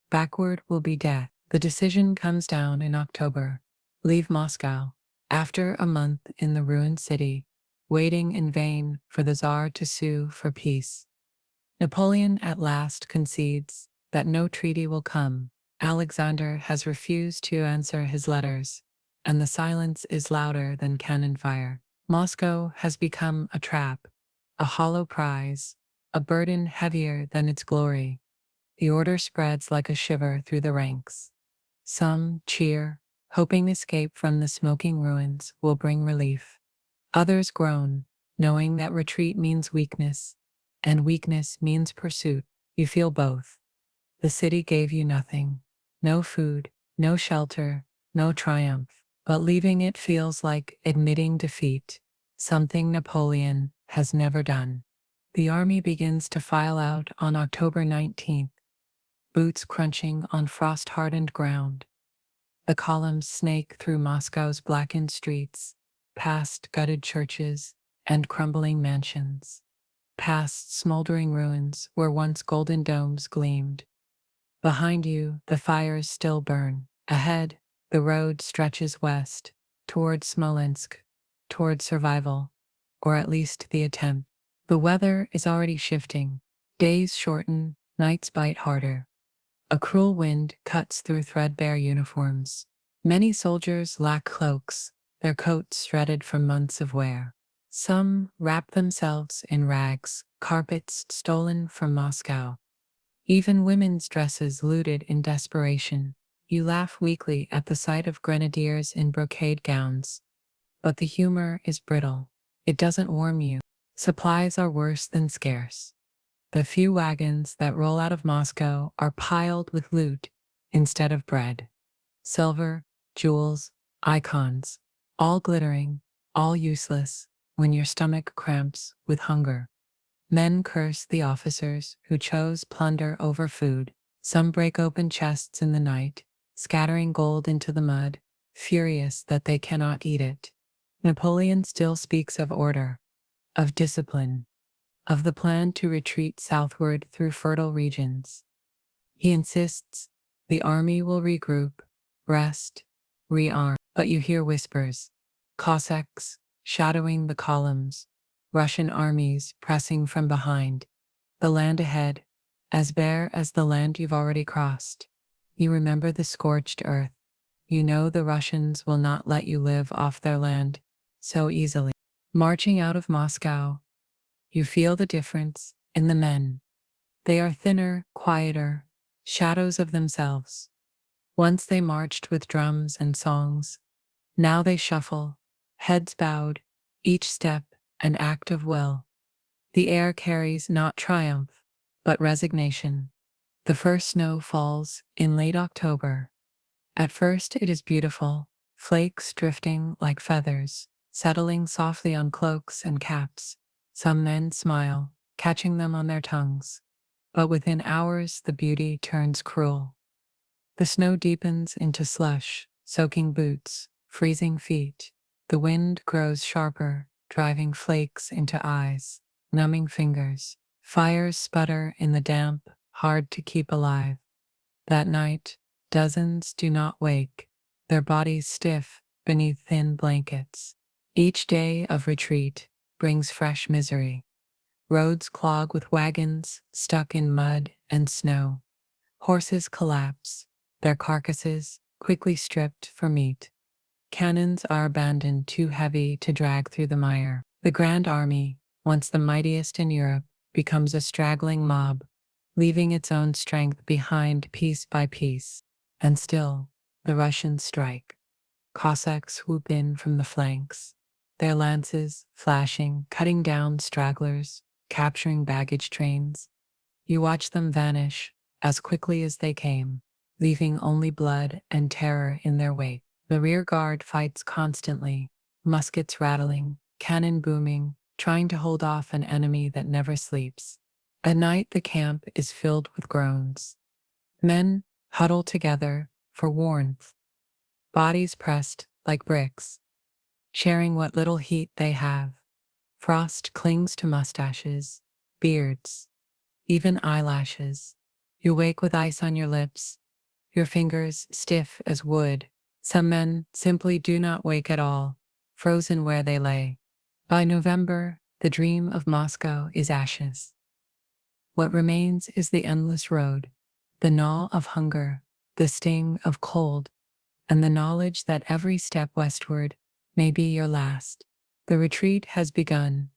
Backward will be death. The decision comes down in October. Leave Moscow. After a month in the ruined city, waiting in vain for the Tsar to sue for peace, Napoleon at last concedes that no treaty will come. Alexander has refused to answer his letters, and the silence is louder than cannon fire. Moscow has become a trap, a hollow prize, a burden heavier than its glory. The order spreads like a shiver through the ranks. Some cheer, hoping escape from the smoking ruins will bring relief. Others groan, knowing that retreat means weakness, and weakness means pursuit. You feel both. The city gave you nothing. No food, no shelter, no triumph. But leaving it feels like admitting defeat, something Napoleon has never done. The army begins to file out on October 19th, boots crunching on frost-hardened ground. The columns snake through Moscow's blackened streets, past gutted churches and crumbling mansions, past smoldering ruins where once golden domes gleamed. Behind you, the fires still burn. Ahead, the road stretches west, toward Smolensk, toward survival, or at least the attempt. The weather is already shifting. Days shorten, nights bite harder. A cruel wind cuts through threadbare uniforms. Many soldiers lack cloaks, their coats shredded from months of wear. Some wrap themselves in rags, carpets stolen from Moscow. Even women's dresses looted in desperation. You laugh weakly at the sight of grenadiers in brocade gowns. But the humor is brittle. It doesn't warm you. Supplies are worse than scarce. The few wagons that roll out of Moscow are piled with loot instead of bread. Silver, jewels, icons, all glittering, all useless when your stomach cramps with hunger. Men curse the officers who chose plunder over food. Some break open chests in the night, scattering gold into the mud, furious that they cannot eat it. Napoleon still speaks of order, of discipline, of the plan to retreat southward through fertile regions. He insists the army will regroup, rest, rearm. But you hear whispers, Cossacks shadowing the columns, Russian armies pressing from behind, the land ahead, as bare as the land you've already crossed. You remember the scorched earth. You know the Russians will not let you live off their land so easily. Marching out of Moscow, you feel the difference in the men. They are thinner, quieter, shadows of themselves. Once they marched with drums and songs. Now they shuffle, heads bowed, each step an act of will. The air carries not triumph, but resignation. The first snow falls in late October. At first it is beautiful, flakes drifting like feathers, settling softly on cloaks and caps. Some men smile, catching them on their tongues. But within hours the beauty turns cruel. The snow deepens into slush, soaking boots, freezing feet. The wind grows sharper, driving flakes into eyes, numbing fingers. Fires sputter in the damp, hard to keep alive. That night, dozens do not wake, their bodies stiff beneath thin blankets. Each day of retreat brings fresh misery. Roads clog with wagons stuck in mud and snow. Horses collapse, their carcasses quickly stripped for meat. Cannons are abandoned too heavy to drag through the mire. The Grand Army, once the mightiest in Europe, becomes a straggling mob, leaving its own strength behind piece by piece. And still, the Russians strike. Cossacks swoop in from the flanks, their lances flashing, cutting down stragglers, capturing baggage trains. You watch them vanish as quickly as they came, leaving only blood and terror in their wake. The rear guard fights constantly, muskets rattling, cannon booming, trying to hold off an enemy that never sleeps. At night, the camp is filled with groans. Men huddle together for warmth, bodies pressed like bricks, sharing what little heat they have. Frost clings to mustaches, beards, even eyelashes. You wake with ice on your lips, your fingers stiff as wood. Some men simply do not wake at all, frozen where they lay. By November, the dream of Moscow is ashes. What remains is the endless road, the gnaw of hunger, the sting of cold, and the knowledge that every step westward may be your last. The retreat has begun,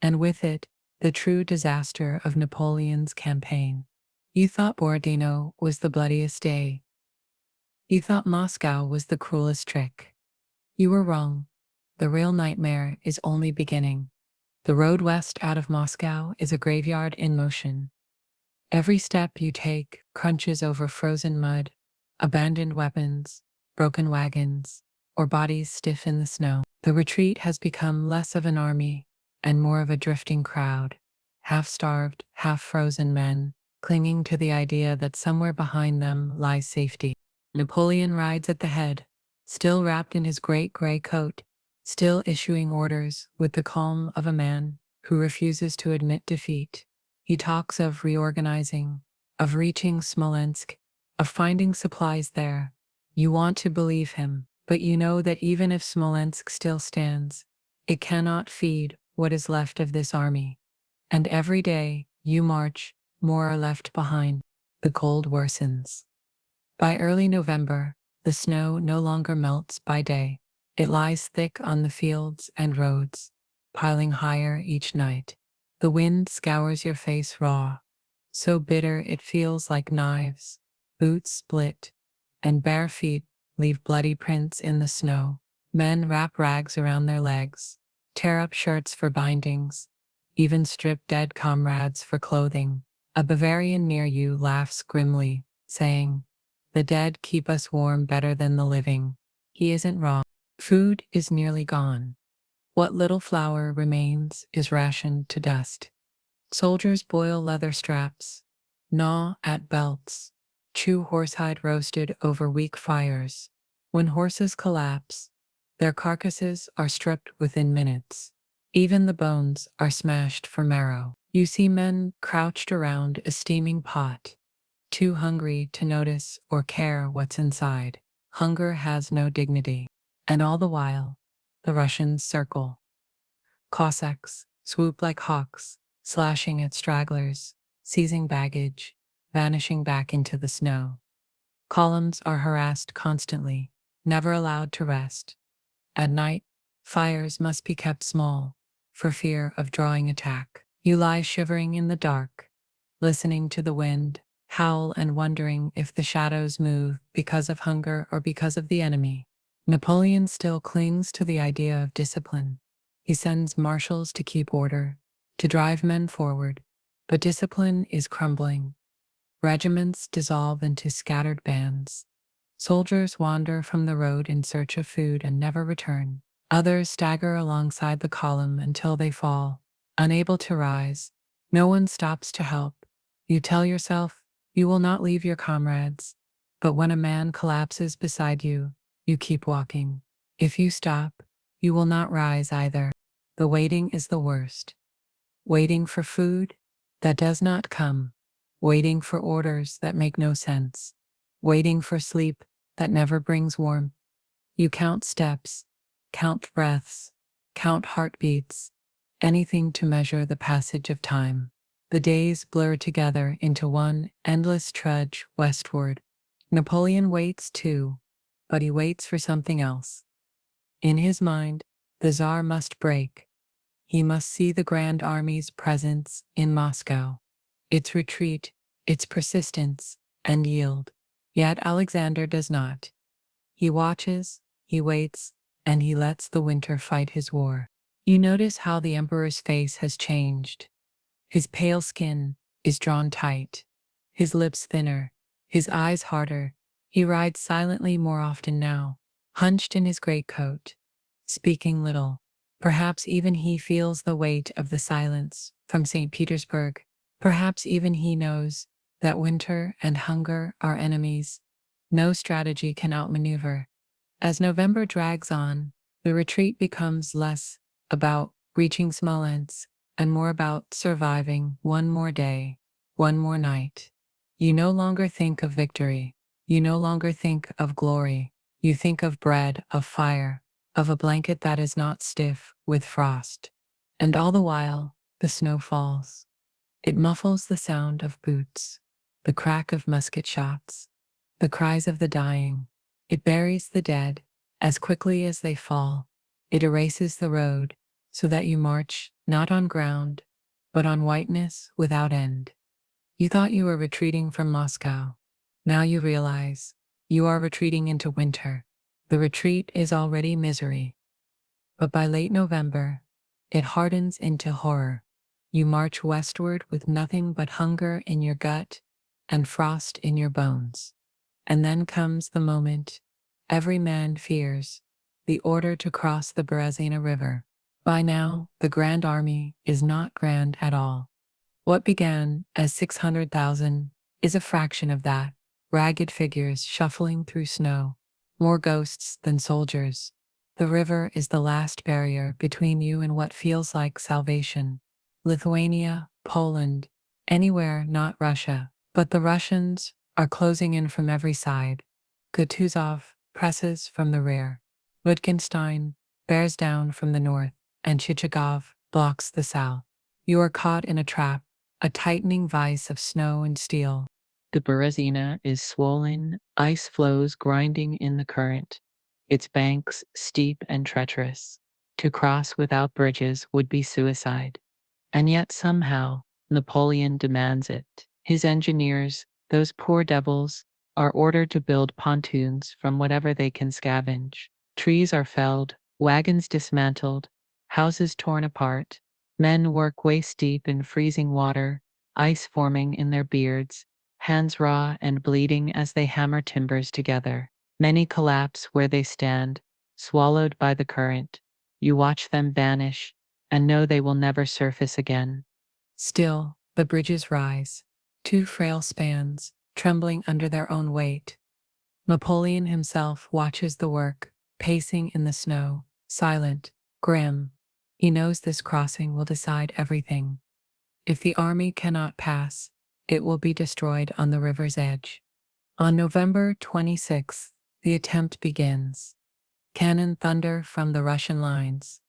and with it, the true disaster of Napoleon's campaign. You thought Borodino was the bloodiest day. You thought Moscow was the cruelest trick. You were wrong. The real nightmare is only beginning. The road west out of Moscow is a graveyard in motion. Every step you take crunches over frozen mud, abandoned weapons, broken wagons, or bodies stiff in the snow. The retreat has become less of an army and more of a drifting crowd, half-starved, half-frozen men, clinging to the idea that somewhere behind them lies safety. Napoleon rides at the head, still wrapped in his great gray coat, still issuing orders with the calm of a man who refuses to admit defeat. He talks of reorganizing, of reaching Smolensk, of finding supplies there. You want to believe him, but you know that even if Smolensk still stands, it cannot feed what is left of this army. And every day you march, more are left behind. The cold worsens. By early November, the snow no longer melts by day. It lies thick on the fields and roads, piling higher each night. The wind scours your face raw, so bitter it feels like knives. Boots split, and bare feet leave bloody prints in the snow. Men wrap rags around their legs, tear up shirts for bindings, even strip dead comrades for clothing. A Bavarian near you laughs grimly, saying, "The dead keep us warm better than the living." He isn't wrong. Food is nearly gone. What little flour remains is rationed to dust. Soldiers boil leather straps, gnaw at belts, chew horsehide roasted over weak fires. When horses collapse, their carcasses are stripped within minutes. Even the bones are smashed for marrow. You see men crouched around a steaming pot, too hungry to notice or care what's inside. Hunger has no dignity. And all the while, the Russians circle. Cossacks swoop like hawks, slashing at stragglers, seizing baggage, vanishing back into the snow. Columns are harassed constantly, never allowed to rest. At night, fires must be kept small, for fear of drawing attack. You lie shivering in the dark, listening to the wind howl and wondering if the shadows move because of hunger or because of the enemy. Napoleon still clings to the idea of discipline. He sends marshals to keep order, to drive men forward, but discipline is crumbling. Regiments dissolve into scattered bands. Soldiers wander from the road in search of food and never return. Others stagger alongside the column until they fall, unable to rise. No one stops to help. You tell yourself you will not leave your comrades, but when a man collapses beside you, you keep walking. If you stop, you will not rise either. The waiting is the worst. Waiting for food that does not come. Waiting for orders that make no sense. Waiting for sleep that never brings warmth. You count steps, count breaths, count heartbeats, anything to measure the passage of time. The days blur together into one endless trudge westward. Napoleon waits too, but he waits for something else. In his mind, the Tsar must break. He must see the Grand Army's presence in Moscow, its retreat, its persistence, and yield. Yet Alexander does not. He watches, he waits, and he lets the winter fight his war. You notice how the emperor's face has changed. His pale skin is drawn tight, his lips thinner, his eyes harder. He rides silently more often now, hunched in his greatcoat, speaking little. Perhaps even he feels the weight of the silence from St. Petersburg. Perhaps even he knows that winter and hunger are enemies no strategy can outmaneuver. As November drags on, the retreat becomes less about reaching Smolensk and more about surviving one more day, one more night. You no longer think of victory. You no longer think of glory. You think of bread, of fire, of a blanket that is not stiff with frost. And all the while, the snow falls. It muffles the sound of boots, the crack of musket shots, the cries of the dying. It buries the dead as quickly as they fall. It erases the road so that you march not on ground, but on whiteness without end. You thought you were retreating from Moscow. Now you realize you are retreating into winter. The retreat is already misery. But by late November, it hardens into horror. You march westward with nothing but hunger in your gut and frost in your bones. And then comes the moment every man fears, the order to cross the Berezina River. By now, the Grand Army is not grand at all. What began as 600,000 is a fraction of that. Ragged figures shuffling through snow, more ghosts than soldiers. The river is the last barrier between you and what feels like salvation. Lithuania, Poland, anywhere not Russia. But the Russians are closing in from every side. Kutuzov presses from the rear. Wittgenstein bears down from the north, and Chichagov blocks the south. You are caught in a trap, a tightening vice of snow and steel. The Berezina is swollen, ice flows grinding in the current, its banks steep and treacherous. To cross without bridges would be suicide. And yet somehow, Napoleon demands it. His engineers, those poor devils, are ordered to build pontoons from whatever they can scavenge. Trees are felled, wagons dismantled, houses torn apart. Men work waist deep in freezing water, ice forming in their beards, hands raw and bleeding as they hammer timbers together. Many collapse where they stand, swallowed by the current. You watch them vanish and know they will never surface again. Still, the bridges rise, two frail spans, trembling under their own weight. Napoleon himself watches the work, pacing in the snow, silent, grim. He knows this crossing will decide everything. If the army cannot pass, it will be destroyed on the river's edge. On November 26th, the attempt begins. Cannon thunder from the Russian lines.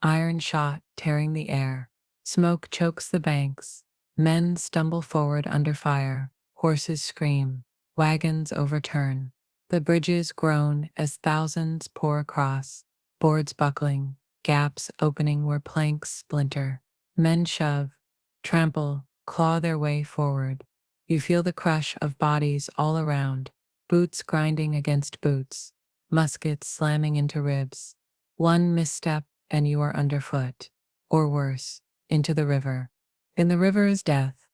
Iron shot tearing the air. Smoke chokes the banks. Men stumble forward under fire. Horses scream. Wagons overturn. The bridges groan as thousands pour across. Boards buckling. Gaps opening where planks splinter. Men shove, trample, claw their way forward. You feel the crush of bodies all around. Boots grinding against boots. Muskets slamming into ribs. One misstep and you are underfoot, or worse, into the river. In the river is death.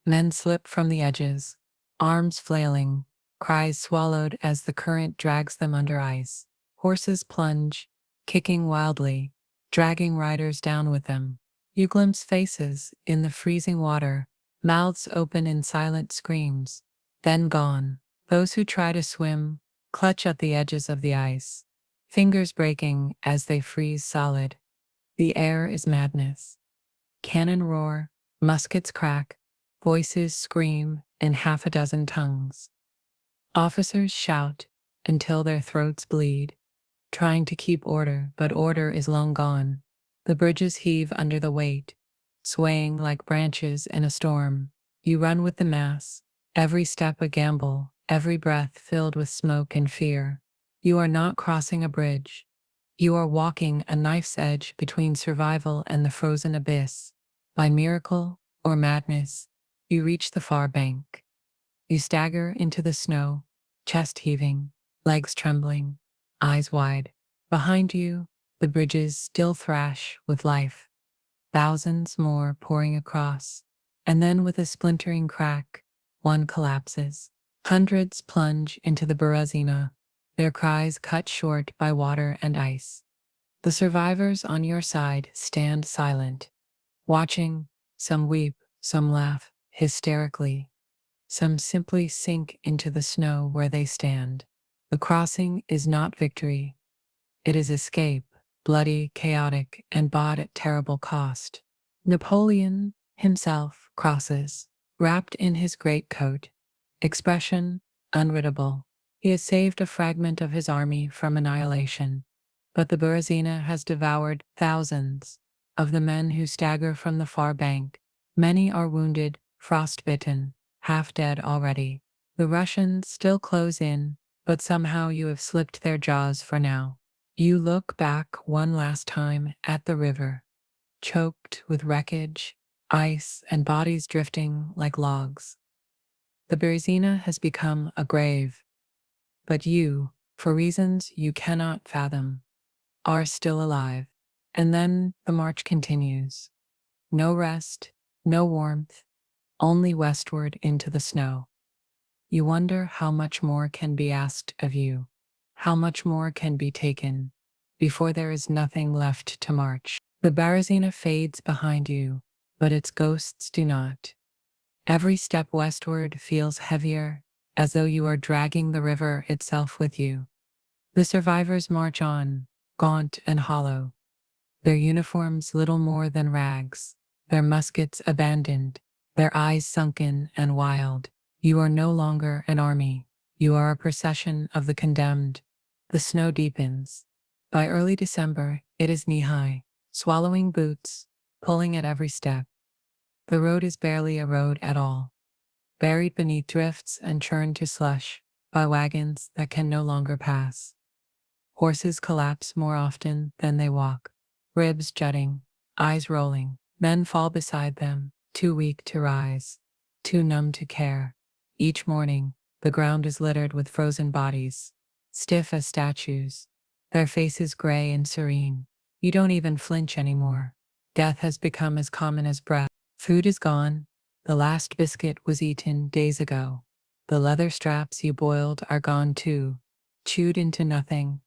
Men slip from the edges, arms flailing, cries swallowed as the current drags them under ice. Horses plunge, kicking wildly, dragging riders down with them. You glimpse faces in the freezing water, mouths open in silent screams, then gone. Those who try to swim clutch at the edges of the ice, fingers breaking as they freeze solid. The air is madness. Cannon roar, muskets crack, voices scream in half a dozen tongues. Officers shout until their throats bleed, trying to keep order, but order is long gone. The bridges heave under the weight, swaying like branches in a storm. You run with the mass, every step a gamble, every breath filled with smoke and fear. You are not crossing a bridge. You are walking a knife's edge between survival and the frozen abyss. By miracle or madness, you reach the far bank. You stagger into the snow, chest heaving, legs trembling, eyes wide. Behind you, the bridges still thrash with life. Thousands more pouring across, and then with a splintering crack, one collapses. Hundreds plunge into the Berezina, their cries cut short by water and ice. The survivors on your side stand silent, watching. Some weep, some laugh hysterically, some simply sink into the snow where they stand. The crossing is not victory. It is escape, bloody, chaotic, and bought at terrible cost. Napoleon himself crosses, wrapped in his greatcoat, expression unreadable. He has saved a fragment of his army from annihilation, but the Berezina has devoured thousands of the men who stagger from the far bank. Many are wounded, frostbitten, half dead already. The Russians still close in, but somehow you have slipped their jaws for now. You look back one last time at the river, choked with wreckage, ice, and bodies drifting like logs. The Berezina has become a grave, but you, for reasons you cannot fathom, are still alive. And then the march continues. No rest, no warmth, only westward into the snow. You wonder how much more can be asked of you, how much more can be taken, before there is nothing left to march. The Berezina fades behind you, but its ghosts do not. Every step westward feels heavier, as though you are dragging the river itself with you. The survivors march on, gaunt and hollow, their uniforms little more than rags, their muskets abandoned, their eyes sunken and wild. You are no longer an army. You are a procession of the condemned. The snow deepens. By early December, it is knee-high, swallowing boots, pulling at every step. The road is barely a road at all, buried beneath drifts and churned to slush by wagons that can no longer pass. Horses collapse more often than they walk, ribs jutting, eyes rolling. Men fall beside them, too weak to rise, too numb to care. Each morning, the ground is littered with frozen bodies, stiff as statues, their faces gray and serene. You don't even flinch anymore. Death has become as common as breath. Food is gone. The last biscuit was eaten days ago. The leather straps you boiled are gone too, chewed into nothing.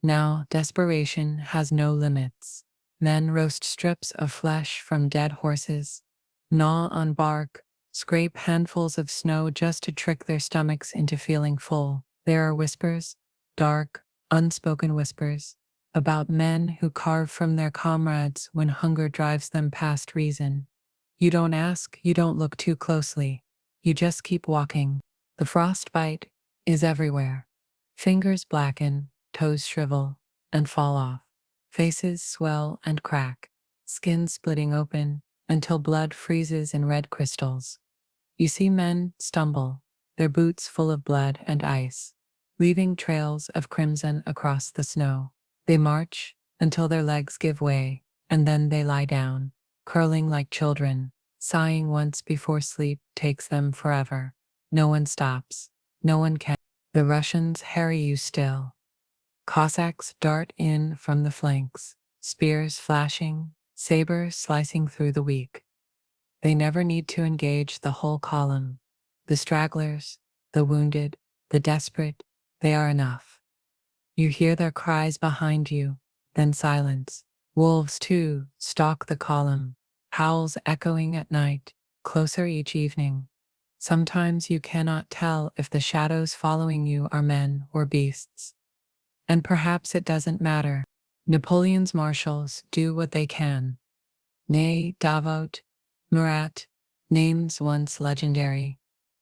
Now desperation has no limits. Men roast strips of flesh from dead horses, gnaw on bark, scrape handfuls of snow just to trick their stomachs into feeling full. There are whispers, dark, unspoken whispers, about men who carve from their comrades when hunger drives them past reason. You don't ask, you don't look too closely. You just keep walking. The frostbite is everywhere. Fingers blacken, toes shrivel and fall off. Faces swell and crack, skin splitting open until blood freezes in red crystals. You see men stumble, their boots full of blood and ice, leaving trails of crimson across the snow. They march until their legs give way, and then they lie down, curling like children, sighing once before sleep takes them forever. No one stops. No one can. The Russians harry you still. Cossacks dart in from the flanks, spears flashing, sabers slicing through the weak. They never need to engage the whole column. The stragglers, the wounded, the desperate, they are enough. You hear their cries behind you, then silence. Wolves, too, stalk the column, howls echoing at night, closer each evening. Sometimes you cannot tell if the shadows following you are men or beasts. And perhaps it doesn't matter. Napoleon's marshals do what they can. Ney, Davout, Murat, names once legendary,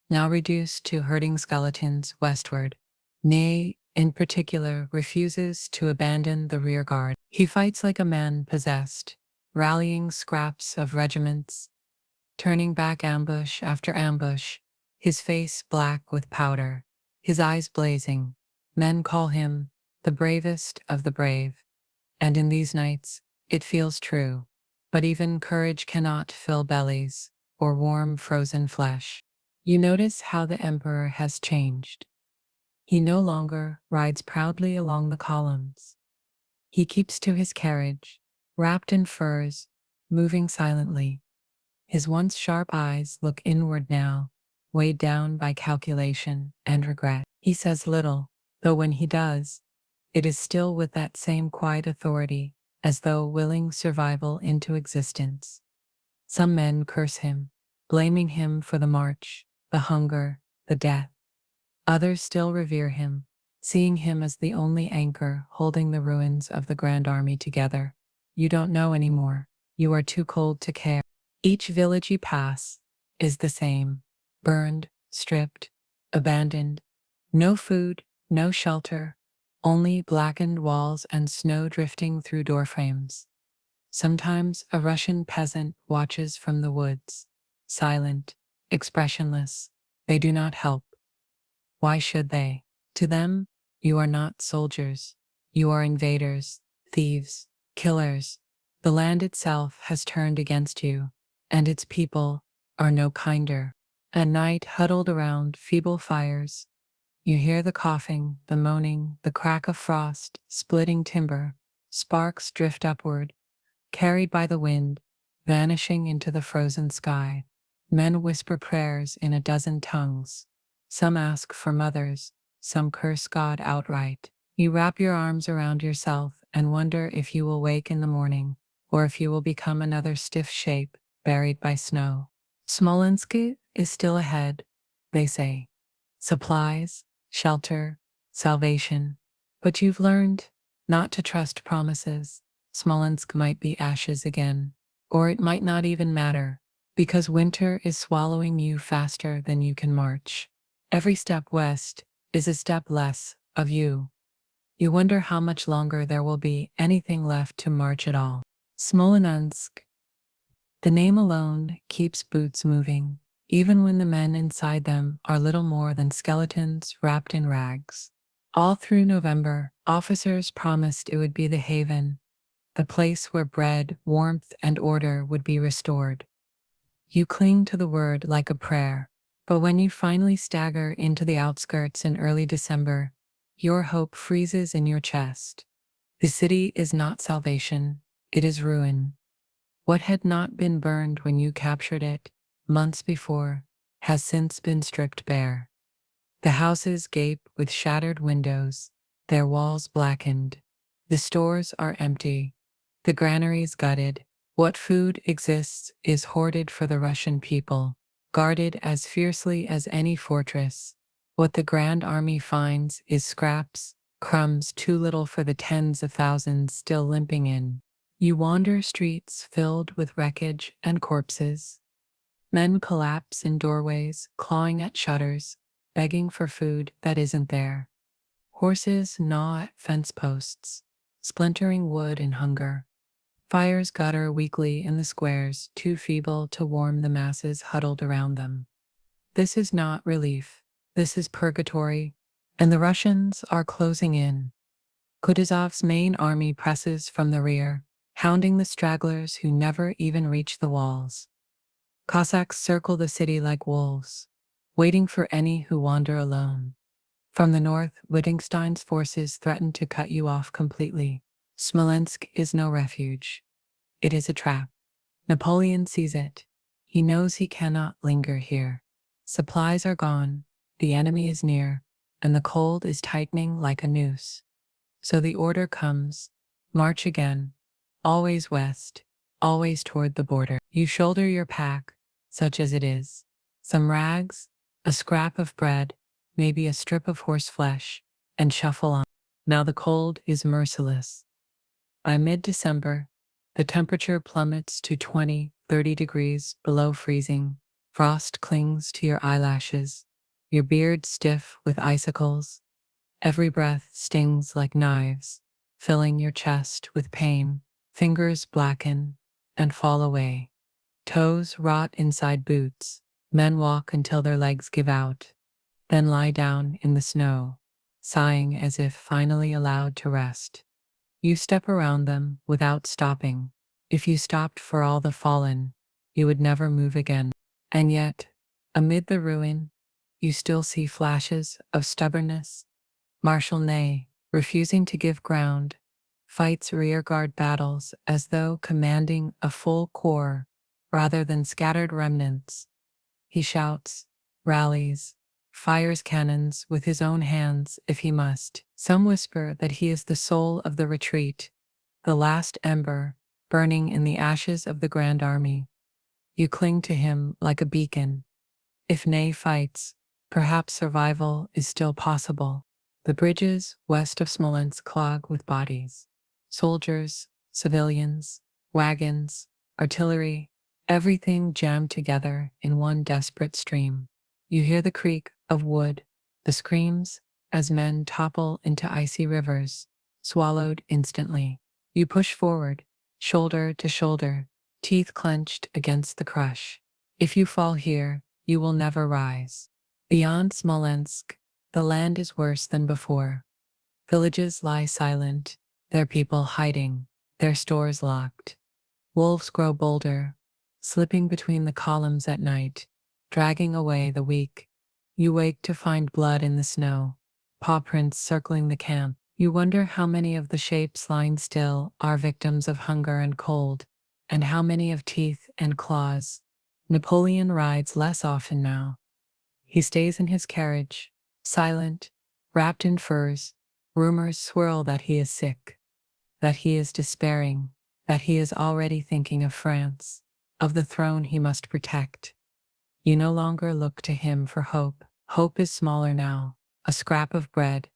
now reduced to herding skeletons westward. Ney, in particular, refuses to abandon the rear guard. He fights like a man possessed, rallying scraps of regiments, turning back ambush after ambush, his face black with powder, his eyes blazing. Men call him the bravest of the brave, and in these nights, it feels true. But even courage cannot fill bellies or warm frozen flesh. You notice how the emperor has changed. He no longer rides proudly along the columns. He keeps to his carriage, wrapped in furs, moving silently. His once sharp eyes look inward now, weighed down by calculation and regret. He says little, though when he does, it is still with that same quiet authority, as though willing survival into existence. Some men curse him, blaming him for the march, the hunger, the death. Others still revere him, seeing him as the only anchor holding the ruins of the Grand Army together. You don't know anymore. You are too cold to care. Each village you pass is the same. Burned, stripped, abandoned. No food, no shelter, only blackened walls and snow drifting through doorframes. Sometimes a Russian peasant watches from the woods, silent, expressionless. They do not help. Why should they? To them, you are not soldiers. You are invaders, thieves, killers. The land itself has turned against you, and its people are no kinder. At night, huddled around feeble fires, you hear the coughing, the moaning, the crack of frost, splitting timber. Sparks drift upward, carried by the wind, vanishing into the frozen sky. Men whisper prayers in a dozen tongues. Some ask for mothers, some curse God outright. You wrap your arms around yourself and wonder if you will wake in the morning, or if you will become another stiff shape, buried by snow. Smolensk is still ahead, they say. Supplies, shelter, salvation. But you've learned not to trust promises. Smolensk might be ashes again, or it might not even matter, because winter is swallowing you faster than you can march. Every step west is a step less of you. You wonder how much longer there will be anything left to march at all. Smolensk. The name alone keeps boots moving, even when the men inside them are little more than skeletons wrapped in rags. All through November, officers promised it would be the haven, the place where bread, warmth, and order would be restored. You cling to the word like a prayer, but when you finally stagger into the outskirts in early December, your hope freezes in your chest. The city is not salvation, it is ruin. What had not been burned when you captured it, months before, has since been stripped bare. The houses gape with shattered windows, their walls blackened. The stores are empty, the granaries gutted. What food exists is hoarded for the Russian people, guarded as fiercely as any fortress. What the Grand Army finds is scraps, crumbs too little for the tens of thousands still limping in. You wander streets filled with wreckage and corpses. Men collapse in doorways, clawing at shutters, begging for food that isn't there. Horses gnaw at fence posts, splintering wood in hunger. Fires gutter weakly in the squares, too feeble to warm the masses huddled around them. This is not relief. This is purgatory, and the Russians are closing in. Kutuzov's main army presses from the rear, hounding the stragglers who never even reach the walls. Cossacks circle the city like wolves, waiting for any who wander alone. From the north, Wittgenstein's forces threaten to cut you off completely. Smolensk is no refuge. It is a trap. Napoleon sees it. He knows he cannot linger here. Supplies are gone, the enemy is near, and the cold is tightening like a noose. So the order comes, march again, always west, always toward the border. You shoulder your pack, such as it is. Some rags, a scrap of bread, maybe a strip of horse flesh, and shuffle on. Now the cold is merciless. By mid-December, the temperature plummets to 20-30 degrees below freezing. Frost clings to your eyelashes, your beard stiff with icicles. Every breath stings like knives, filling your chest with pain. Fingers blacken and fall away. Toes rot inside boots. Men walk until their legs give out, then lie down in the snow, sighing as if finally allowed to rest. You step around them without stopping. If you stopped for all the fallen, you would never move again. And yet, amid the ruin, you still see flashes of stubbornness. Marshal Ney, refusing to give ground, fights rearguard battles as though commanding a full corps rather than scattered remnants. He shouts, rallies, fires cannons with his own hands if he must. Some whisper that he is the soul of the retreat, the last ember burning in the ashes of the Grand Army. You cling to him like a beacon. If Ney fights, perhaps survival is still possible. The bridges west of Smolensk clog with bodies. Soldiers, civilians, wagons, artillery, everything jammed together in one desperate stream. You hear the creak of wood, the screams as men topple into icy rivers, swallowed instantly. You push forward, shoulder to shoulder, teeth clenched against the crush. If you fall here, you will never rise. Beyond Smolensk, the land is worse than before. Villages lie silent, their people hiding, their stores locked. Wolves grow bolder, slipping between the columns at night, dragging away the weak. You wake to find blood in the snow, paw prints circling the camp. You wonder how many of the shapes lying still are victims of hunger and cold, and how many of teeth and claws. Napoleon rides less often now. He stays in his carriage, silent, wrapped in furs. Rumors swirl that he is sick, that he is despairing, that he is already thinking of France. of the throne he must protect. You no longer look to him for hope. Hope is smaller now. A scrap of bread,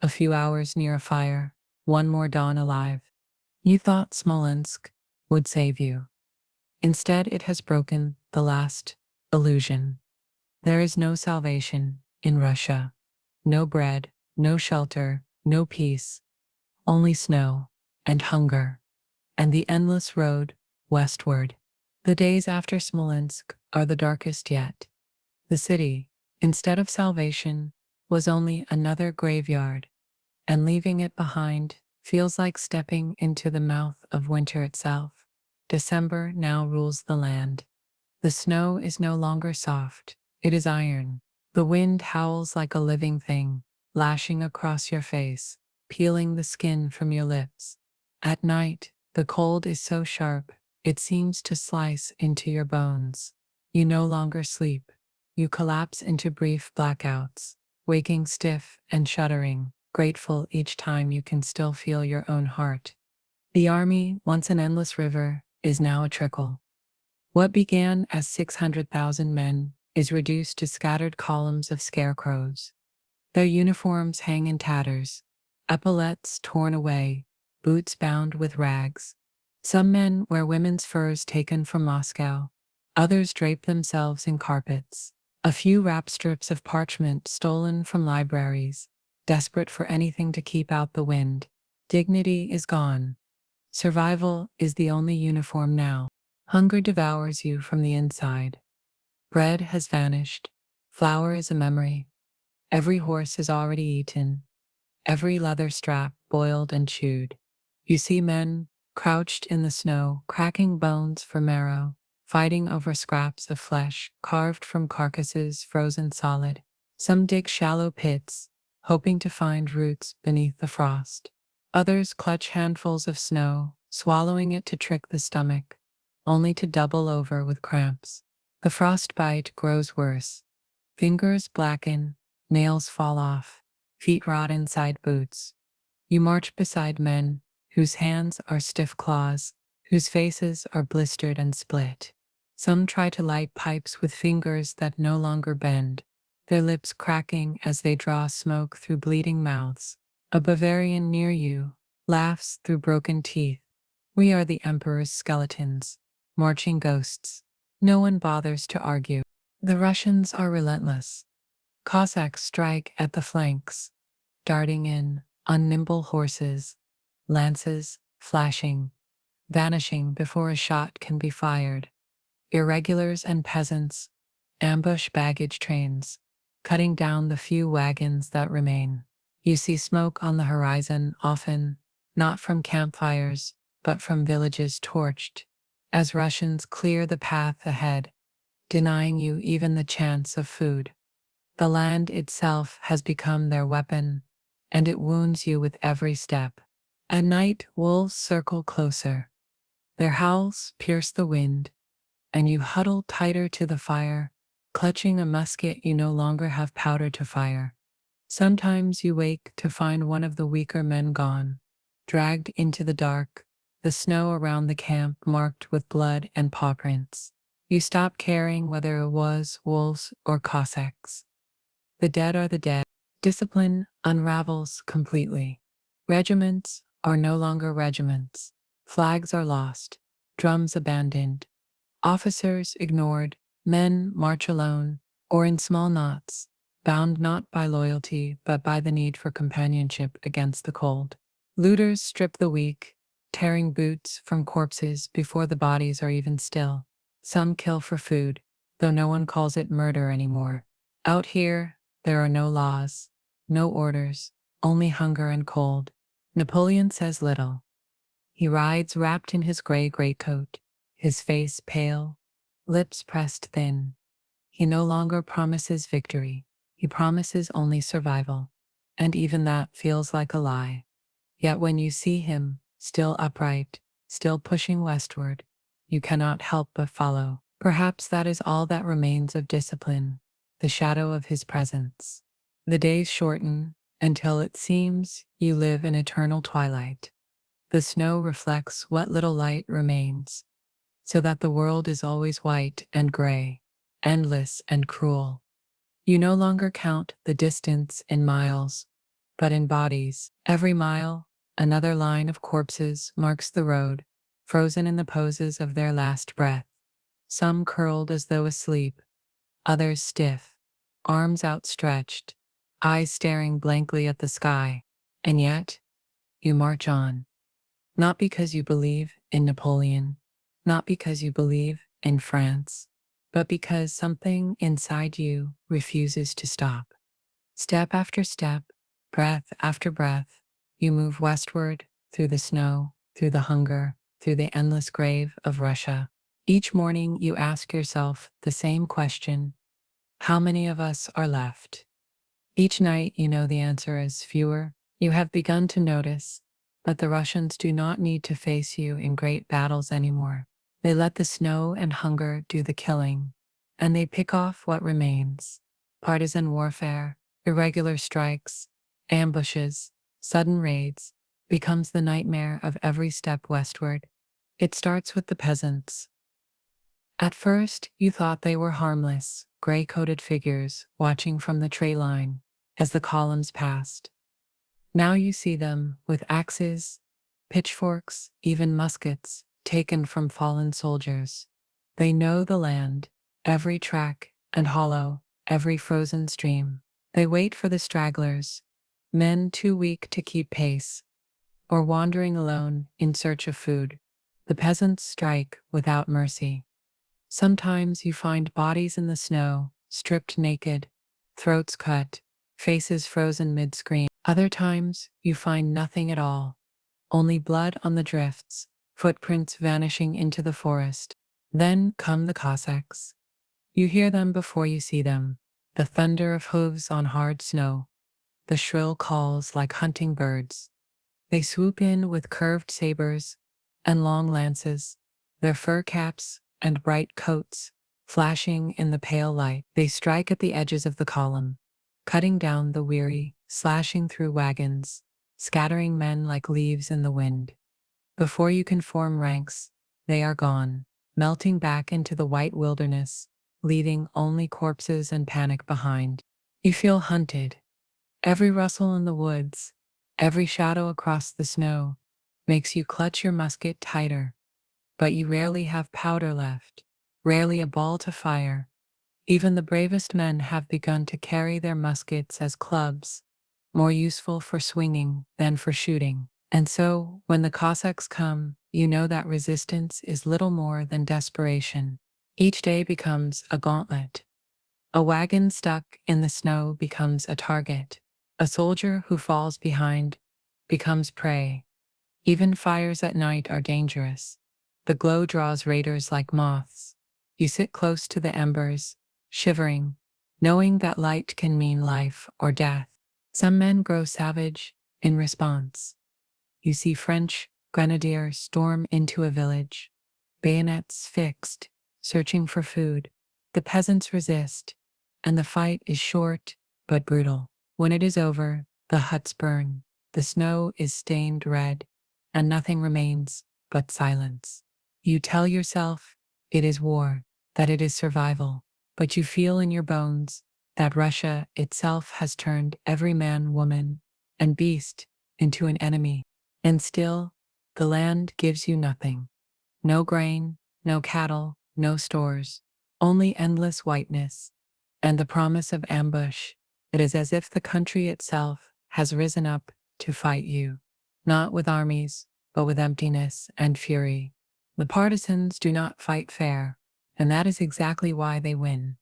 a few hours near a fire, one more dawn alive. You thought Smolensk would save you. Instead, it has broken the last illusion. There is no salvation in Russia. No bread, no shelter, no peace. Only snow and hunger and the endless road westward. The days after Smolensk are the darkest yet. The city, instead of salvation, was only another graveyard, and leaving it behind feels like stepping into the mouth of winter itself. December now rules the land. The snow is no longer soft, it is iron. The wind howls like a living thing, lashing across your face, peeling the skin from your lips. At night, the cold is so sharp, it seems to slice into your bones. You no longer sleep. You collapse into brief blackouts, waking stiff and shuddering, grateful each time you can still feel your own heart. The army, once an endless river, is now a trickle. What began as 600,000 men is reduced to scattered columns of scarecrows. Their uniforms hang in tatters, epaulets torn away, boots bound with rags. Some men wear women's furs taken from Moscow. Others drape themselves in carpets. A few wrap strips of parchment stolen from libraries, desperate for anything to keep out the wind. Dignity is gone. Survival is the only uniform now. Hunger devours you from the inside. Bread has vanished. Flour is a memory. Every horse is already eaten. Every leather strap boiled and chewed. You see men crouched in the snow, cracking bones for marrow, fighting over scraps of flesh carved from carcasses frozen solid. Some dig shallow pits, hoping to find roots beneath the frost. Others clutch handfuls of snow, swallowing it to trick the stomach, only to double over with cramps. The frostbite grows worse. Fingers blacken, nails fall off, feet rot inside boots. You march beside men whose hands are stiff claws, whose faces are blistered and split. Some try to light pipes with fingers that no longer bend, their lips cracking as they draw smoke through bleeding mouths. A Bavarian near you laughs through broken teeth. We are the Emperor's skeletons, marching ghosts. No one bothers to argue. The Russians are relentless. Cossacks strike at the flanks, darting in on nimble horses, lances flashing, vanishing before a shot can be fired. Irregulars and peasants ambush baggage trains, cutting down the few wagons that remain. You see smoke on the horizon, often not from campfires, but from villages torched, as Russians clear the path ahead, denying you even the chance of food. The land itself has become their weapon, and it wounds you with every step. At night, wolves circle closer. Their howls pierce the wind, and you huddle tighter to the fire, clutching a musket you no longer have powder to fire. Sometimes you wake to find one of the weaker men gone, dragged into the dark, the snow around the camp marked with blood and paw prints. You stop caring whether it was wolves or Cossacks. The dead are the dead. Discipline unravels completely. Regiments are no longer regiments. Flags are lost, drums abandoned, officers ignored, men march alone, or in small knots, bound not by loyalty but by the need for companionship against the cold. Looters strip the weak, tearing boots from corpses before the bodies are even still. Some kill for food, though no one calls it murder anymore. Out here, there are no laws, no orders, only hunger and cold. Napoleon says little. He rides wrapped in his gray greatcoat, his face pale, lips pressed thin. He no longer promises victory. He promises only survival. And even that feels like a lie. Yet when you see him, still upright, still pushing westward, you cannot help but follow. Perhaps that is all that remains of discipline, the shadow of his presence. The days shorten until it seems you live in eternal twilight. The snow reflects what little light remains. so that the world is always white and gray, endless and cruel. You no longer count the distance in miles, but in bodies. Every mile, another line of corpses marks the road, frozen in the poses of their last breath. Some curled as though asleep, others stiff, arms outstretched, eyes staring blankly at the sky. And yet, you march on. Not because you believe in Napoleon, not because you believe in France, but because something inside you refuses to stop. Step after step, breath after breath, you move westward through the snow, through the hunger, through the endless grave of Russia. Each morning you ask yourself the same question: how many of us are left? Each night you know the answer is fewer. You have begun to notice that the Russians do not need to face you in great battles anymore. They let the snow and hunger do the killing, and they pick off what remains. Partisan warfare, irregular strikes, ambushes, sudden raids, becomes the nightmare of every step westward. It starts with the peasants. At first, you thought they were harmless, gray-coated figures watching from the tree line as the columns passed. Now you see them with axes, pitchforks, even muskets taken from fallen soldiers. They know the land, every track and hollow, every frozen stream. They wait for the stragglers, men too weak to keep pace, or wandering alone in search of food. The peasants strike without mercy. Sometimes you find bodies in the snow, stripped naked, throats cut, faces frozen mid-scream. Other times you find nothing at all, only blood on the drifts, footprints vanishing into the forest. Then come the Cossacks. You hear them before you see them, the thunder of hooves on hard snow, the shrill calls like hunting birds. They swoop in with curved sabers and long lances, their fur caps and bright coats flashing in the pale light. They strike at the edges of the column, cutting down the weary, slashing through wagons, scattering men like leaves in the wind. Before you can form ranks, they are gone, melting back into the white wilderness, leaving only corpses and panic behind. You feel hunted. Every rustle in the woods, every shadow across the snow, makes you clutch your musket tighter. But you rarely have powder left, rarely a ball to fire. Even the bravest men have begun to carry their muskets as clubs, more useful for swinging than for shooting. And so, when the Cossacks come, you know that resistance is little more than desperation. Each day becomes a gauntlet. A wagon stuck in the snow becomes a target. A soldier who falls behind becomes prey. Even fires at night are dangerous. The glow draws raiders like moths. You sit close to the embers, shivering, knowing that light can mean life or death. Some men grow savage in response. You see French grenadiers storm into a village, bayonets fixed, searching for food. The peasants resist, and the fight is short but brutal. When it is over, the huts burn, the snow is stained red, and nothing remains but silence. You tell yourself it is war, that it is survival, but you feel in your bones that Russia itself has turned every man, woman, and beast into an enemy. And still, the land gives you nothing. No grain, no cattle, no stores, only endless whiteness, and the promise of ambush. It is as if the country itself has risen up to fight you, not with armies, but with emptiness and fury. The partisans do not fight fair, and that is exactly why they win.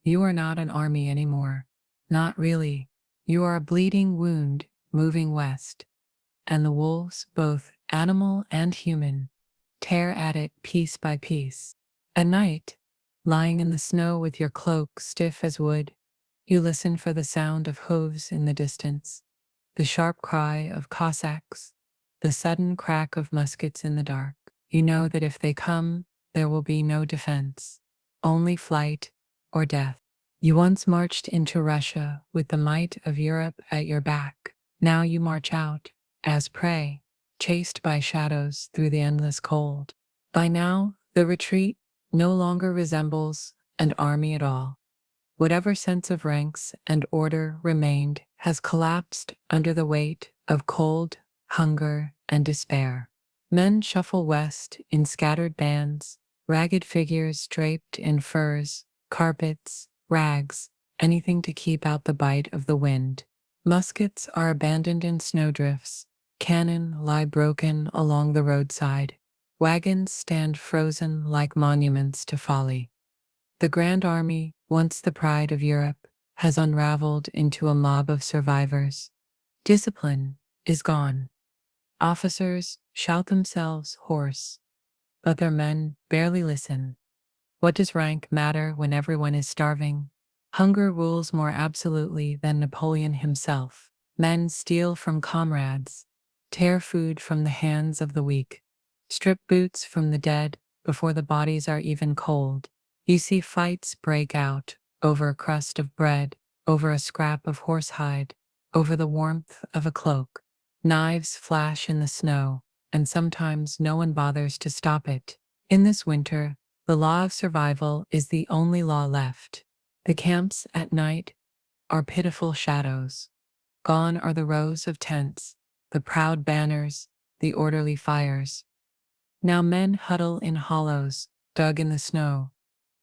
You are not an army anymore. Not really. You are a bleeding wound moving west, and the wolves, both animal and human, tear at it piece by piece. At night, lying in the snow with your cloak stiff as wood, you listen for the sound of hooves in the distance, the sharp cry of Cossacks, the sudden crack of muskets in the dark. You know that if they come, there will be no defense, only flight or death. You once marched into Russia with the might of Europe at your back. Now you march out as prey, chased by shadows through the endless cold. By now, The retreat no longer resembles an army at all. Whatever sense of ranks and order remained has collapsed under the weight of cold, hunger, and despair. Men shuffle west in scattered bands, ragged figures draped in furs, carpets, rags, anything to keep out the bite of the wind. Muskets are abandoned in snowdrifts, cannon lie broken along the roadside, wagons stand frozen like monuments to folly. The Grand Army, once the pride of Europe, has unraveled into a mob of survivors. Discipline is gone. Officers shout themselves hoarse, but their men barely listen. What does rank matter when everyone is starving? Hunger rules more absolutely than Napoleon himself. Men steal from comrades, tear food from the hands of the weak, strip boots from the dead before the bodies are even cold. You see fights break out over a crust of bread, over a scrap of horsehide, over the warmth of a cloak. Knives flash in the snow, and sometimes no one bothers to stop it. In this winter, the law of survival is the only law left. The camps at night are pitiful shadows. Gone are the rows of tents, the proud banners, the orderly fires. Now men huddle in hollows, dug in the snow,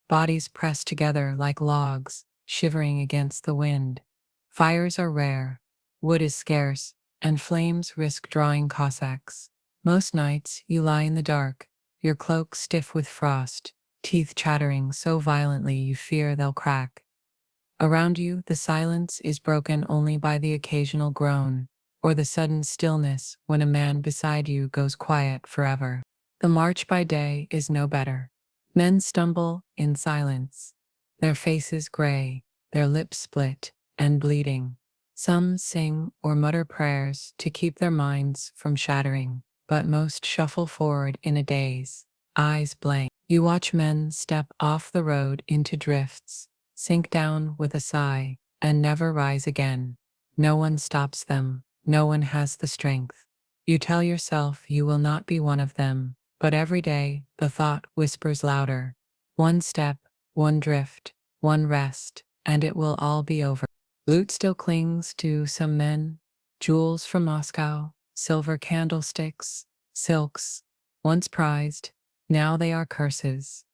bodies pressed together like logs, shivering against the wind. Fires are rare, wood is scarce, and flames risk drawing Cossacks. Most nights you lie in the dark, your cloak stiff with frost, teeth chattering so violently you fear they'll crack. Around you, the silence is broken only by the occasional groan, or the sudden stillness when a man beside you goes quiet forever. The march by day is no better. Men stumble in silence, their faces gray, their lips split and bleeding. Some sing or mutter prayers to keep their minds from shattering, but most shuffle forward in a daze, eyes blank. You watch men step off the road into drifts, sink down with a sigh, and never rise again. No one stops them, no one has the strength. You tell yourself you will not be one of them, but every day the thought whispers louder. One step, one drift, one rest, and it will all be over. Loot still clings to some men, jewels from Moscow, silver candlesticks, silks, once prized, now they are curses.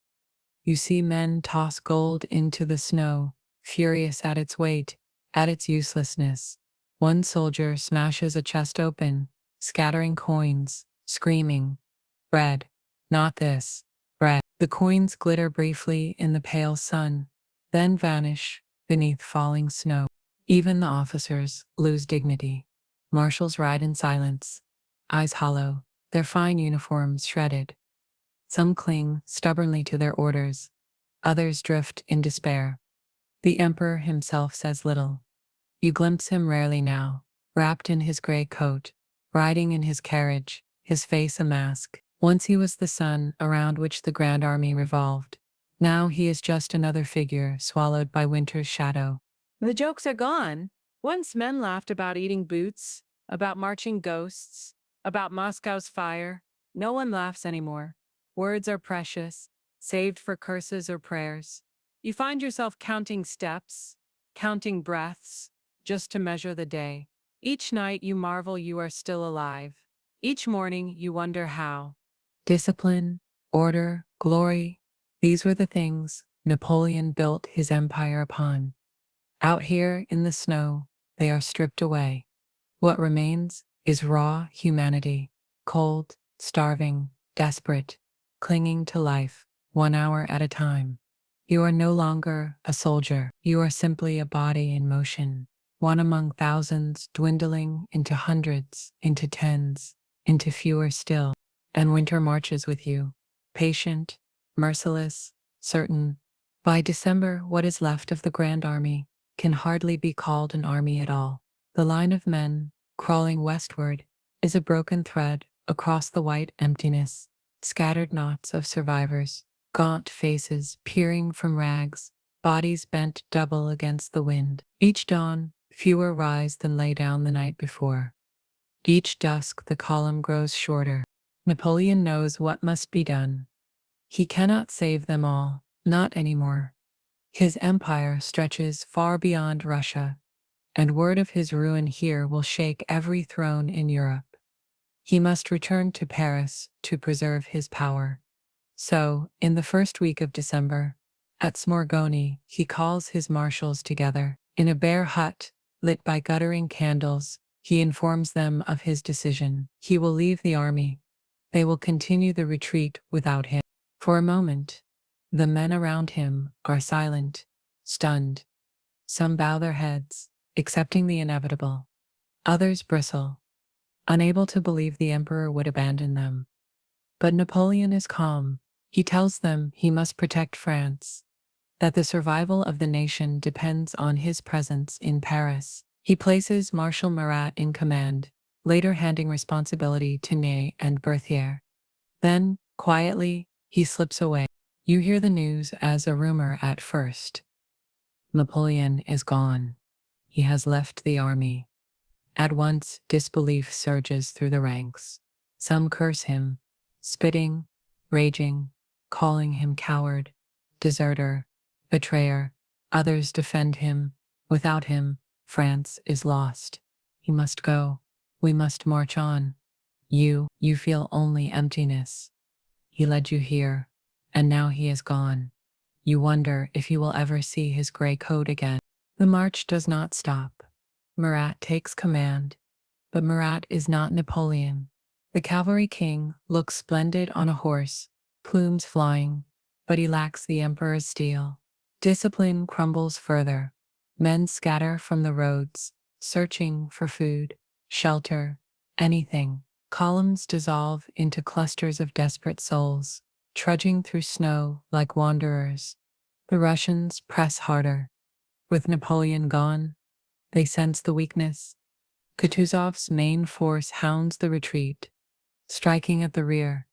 You see men toss gold into the snow, furious at its weight, at its uselessness. One soldier smashes a chest open, scattering coins, screaming, "Bread, not this, bread." The coins glitter briefly in the pale sun, then vanish beneath falling snow. Even the officers lose dignity. Marshals ride in silence, eyes hollow, their fine uniforms shredded. Some cling stubbornly to their orders, others drift in despair. The emperor himself says little. You glimpse him rarely now, wrapped in his gray coat, riding in his carriage, his face a mask. Once he was the sun around which the Grand Army revolved. Now he is just another figure swallowed by winter's shadow. The jokes are gone. Once men laughed about eating boots, about marching ghosts, about Moscow's fire. No one laughs anymore. Words are precious, saved for curses or prayers. You find yourself counting steps, counting breaths, just to measure the day. Each night you marvel you are still alive. Each morning you wonder how. Discipline, order, glory, these were the things Napoleon built his empire upon. Out here in the snow, they are stripped away. What remains is raw humanity, cold, starving, desperate, clinging to life, 1 hour at a time. You are no longer a soldier. You are simply a body in motion, one among thousands dwindling into hundreds, into tens, into fewer still. And winter marches with you, patient, merciless, certain. By December, what is left of the Grand Army can hardly be called an army at all. The line of men, crawling westward, is a broken thread across the white emptiness, scattered knots of survivors, gaunt faces peering from rags, bodies bent double against the wind. Each dawn, fewer rise than lay down the night before. Each dusk, the column grows shorter. Napoleon knows what must be done. He cannot save them all, not anymore. His empire stretches far beyond Russia, and word of his ruin here will shake every throne in Europe. He must return to Paris to preserve his power. So, in the first week of December, at Smorgoni, he calls his marshals together. In a bare hut, lit by guttering candles, he informs them of his decision. He will leave the army. They will continue the retreat without him. For a moment, the men around him are silent, stunned. Some bow their heads, accepting the inevitable. Others bristle, unable to believe the emperor would abandon them. But Napoleon is calm. He tells them he must protect France, that the survival of the nation depends on his presence in Paris. He places Marshal Murat in command, later handing responsibility to Ney and Berthier. Then, quietly, he slips away. You hear the news as a rumor at first. Napoleon is gone. He has left the army. At once, disbelief surges through the ranks. Some curse him, spitting, raging, calling him coward, deserter, betrayer. Others defend him. Without him, France is lost. He must go. We must march on. You feel only emptiness. He led you here, and now he is gone. You wonder if you will ever see his gray coat again. The march does not stop. Murat takes command, but Murat is not Napoleon. The cavalry king looks splendid on a horse, plumes flying, but he lacks the emperor's steel. Discipline crumbles further. Men scatter from the roads, searching for food, shelter, anything. Columns dissolve into clusters of desperate souls, trudging through snow like wanderers. The Russians press harder. With Napoleon gone, they sense the weakness. Kutuzov's main force hounds the retreat, striking at the rear.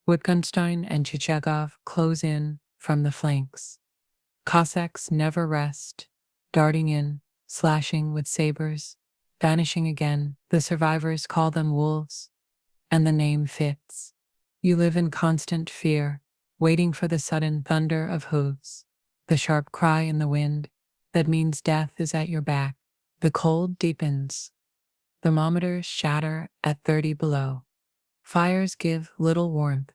Wittgenstein and Chichagov close in from the flanks. Cossacks never rest, darting in, slashing with sabers, vanishing again. The survivors call them wolves, and the name fits. You live in constant fear, waiting for the sudden thunder of hooves, the sharp cry in the wind that means death is at your back. The cold deepens. Thermometers shatter at 30 below. Fires give little warmth,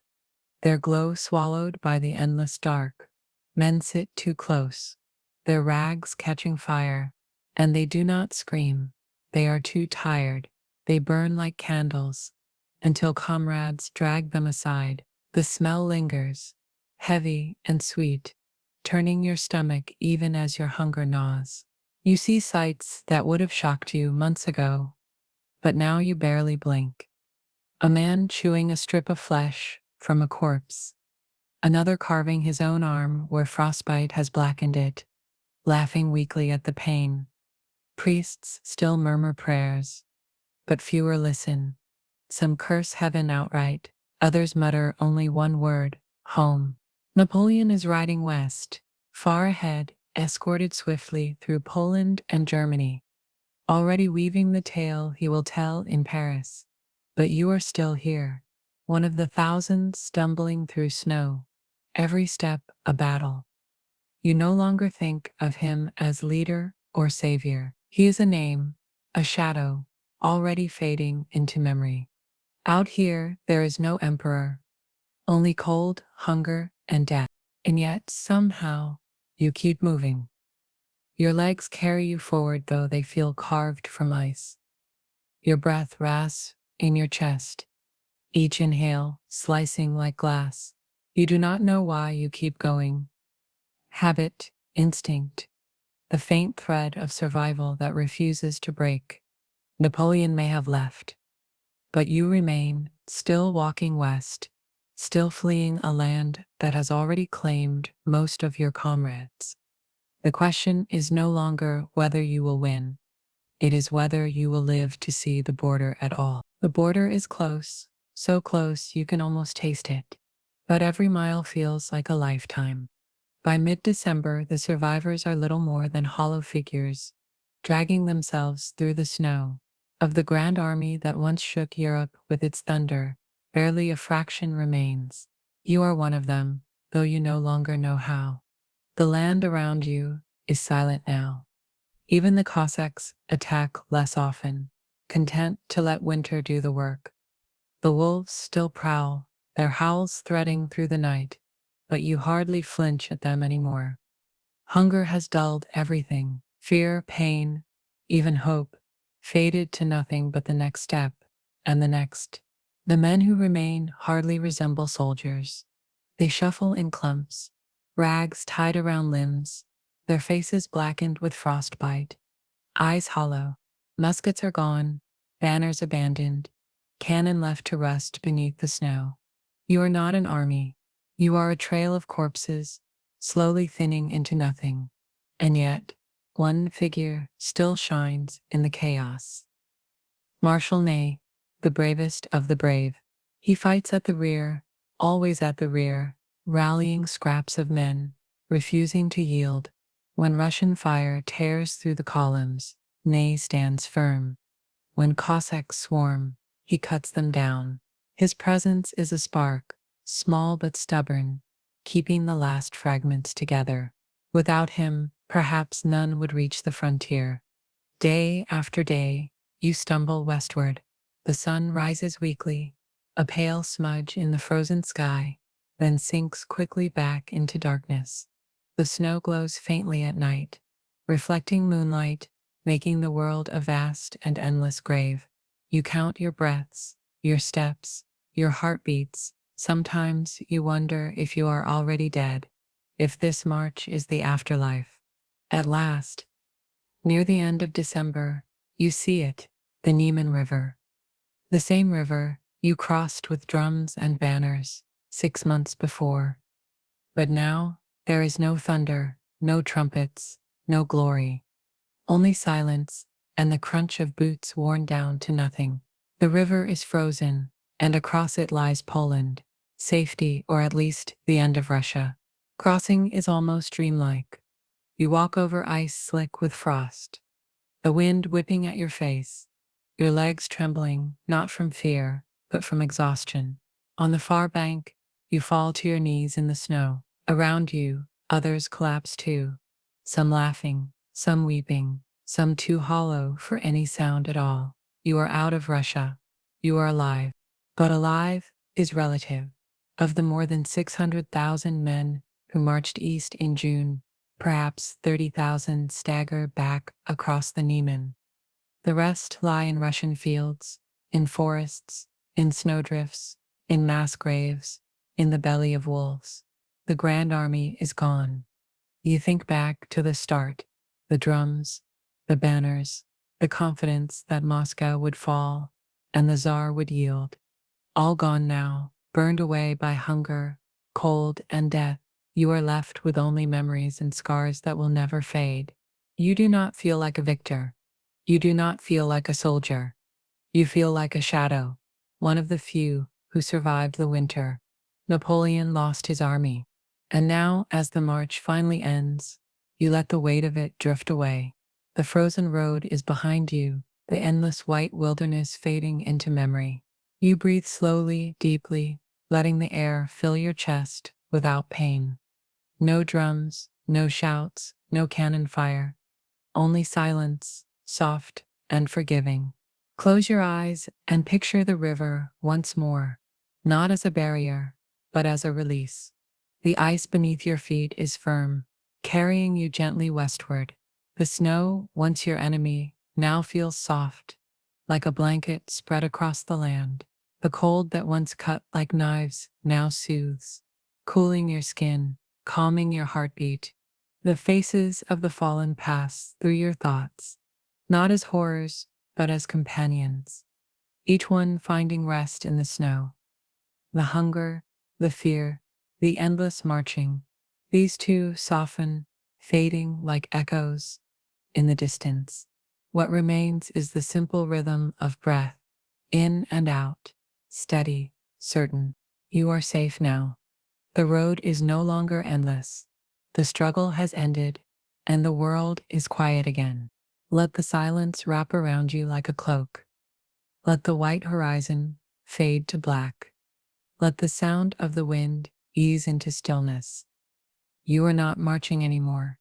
their glow swallowed by the endless dark. Men sit too close, their rags catching fire, and they do not scream. They are too tired. They burn like candles, until comrades drag them aside. The smell lingers, heavy and sweet, turning your stomach even as your hunger gnaws. You see sights that would have shocked you months ago, but now you barely blink. A man chewing a strip of flesh from a corpse, another carving his own arm where frostbite has blackened it, laughing weakly at the pain. Priests still murmur prayers, but fewer listen. Some curse heaven outright, others mutter only one word, home. Napoleon is riding west, far ahead, escorted swiftly through Poland and Germany, already weaving the tale he will tell in Paris. But you are still here, one of the thousands stumbling through snow, every step a battle. You no longer think of him as leader or savior. He is a name, a shadow, already fading into memory. Out here, there is no emperor, only cold, hunger, and death. And yet, somehow, you keep moving. Your legs carry you forward though they feel carved from ice. Your breath rasps in your chest, each inhale slicing like glass. You do not know why you keep going. Habit, instinct, the faint thread of survival that refuses to break. Napoleon may have left, but you remain, still walking west, still fleeing a land that has already claimed most of your comrades. The question is no longer whether you will win. It is whether you will live to see the border at all. The border is close, so close you can almost taste it. But every mile feels like a lifetime. By mid-December, the survivors are little more than hollow figures, dragging themselves through the snow. Of the Grand Army that once shook Europe with its thunder, barely a fraction remains. You are one of them, though you no longer know how. The land around you is silent now. Even the Cossacks attack less often, content to let winter do the work. The wolves still prowl, their howls threading through the night, but you hardly flinch at them anymore. Hunger has dulled everything. Fear, pain, even hope, faded to nothing but the next step, and the next. The men who remain hardly resemble soldiers. They shuffle in clumps, rags tied around limbs, their faces blackened with frostbite, eyes hollow. Muskets are gone, banners abandoned, cannon left to rust beneath the snow. You are not an army. You are a trail of corpses, slowly thinning into nothing. And yet, one figure still shines in the chaos. Marshal Ney, the bravest of the brave. He fights at the rear, always at the rear, rallying scraps of men, refusing to yield. When Russian fire tears through the columns, Ney stands firm. When Cossacks swarm, he cuts them down. His presence is a spark, small but stubborn, keeping the last fragments together. Without him, perhaps none would reach the frontier. Day after day, you stumble westward. The sun rises weakly, a pale smudge in the frozen sky, then sinks quickly back into darkness. The snow glows faintly at night, reflecting moonlight, making the world a vast and endless grave. You count your breaths, your steps, your heartbeats. Sometimes you wonder if you are already dead, if this march is the afterlife. At last, near the end of December, you see it, the Niemen River. The same river you crossed with drums and banners 6 months before. But now, there is no thunder, no trumpets, no glory. Only silence and the crunch of boots worn down to nothing. The river is frozen, and across it lies Poland, safety or at least the end of Russia. Crossing is almost dreamlike. You walk over ice slick with frost, the wind whipping at your face, your legs trembling not from fear, but from exhaustion. On the far bank, you fall to your knees in the snow. Around you, others collapse too, some laughing, some weeping, some too hollow for any sound at all. You are out of Russia. You are alive. But alive is relative. Of the more than 600,000 men who marched east in June, perhaps 30,000 stagger back across the Niemen. The rest lie in Russian fields, in forests, in snowdrifts, in mass graves, in the belly of wolves. The Grand Army is gone. You think back to the start, the drums, the banners, the confidence that Moscow would fall and the Tsar would yield. All gone now, burned away by hunger, cold, and death. You are left with only memories and scars that will never fade. You do not feel like a victor. You do not feel like a soldier. You feel like a shadow, one of the few who survived the winter. Napoleon lost his army. And now, as the march finally ends, you let the weight of it drift away. The frozen road is behind you, the endless white wilderness fading into memory. You breathe slowly, deeply, letting the air fill your chest without pain. No drums, no shouts, no cannon fire. Only silence, soft and forgiving. Close your eyes and picture the river once more, not as a barrier, but as a release. The ice beneath your feet is firm, carrying you gently westward. The snow, once your enemy, now feels soft, like a blanket spread across the land. The cold that once cut like knives now soothes, cooling your skin, calming your heartbeat. The faces of the fallen pass through your thoughts, not as horrors, but as companions, each one finding rest in the snow. The hunger, the fear, the endless marching, these two soften, fading like echoes in the distance. What remains is the simple rhythm of breath, in and out, steady, certain. You are safe now. The road is no longer endless. The struggle has ended, and the world is quiet again. Let the silence wrap around you like a cloak. Let the white horizon fade to black. Let the sound of the wind ease into stillness. You are not marching anymore.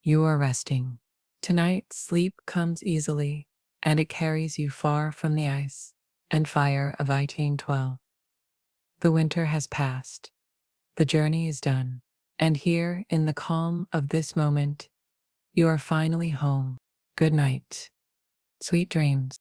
You are resting. Tonight, sleep comes easily, and it carries you far from the ice and fire of 1812. The winter has passed. The journey is done. And here, in the calm of this moment, you are finally home. Good night. Sweet dreams.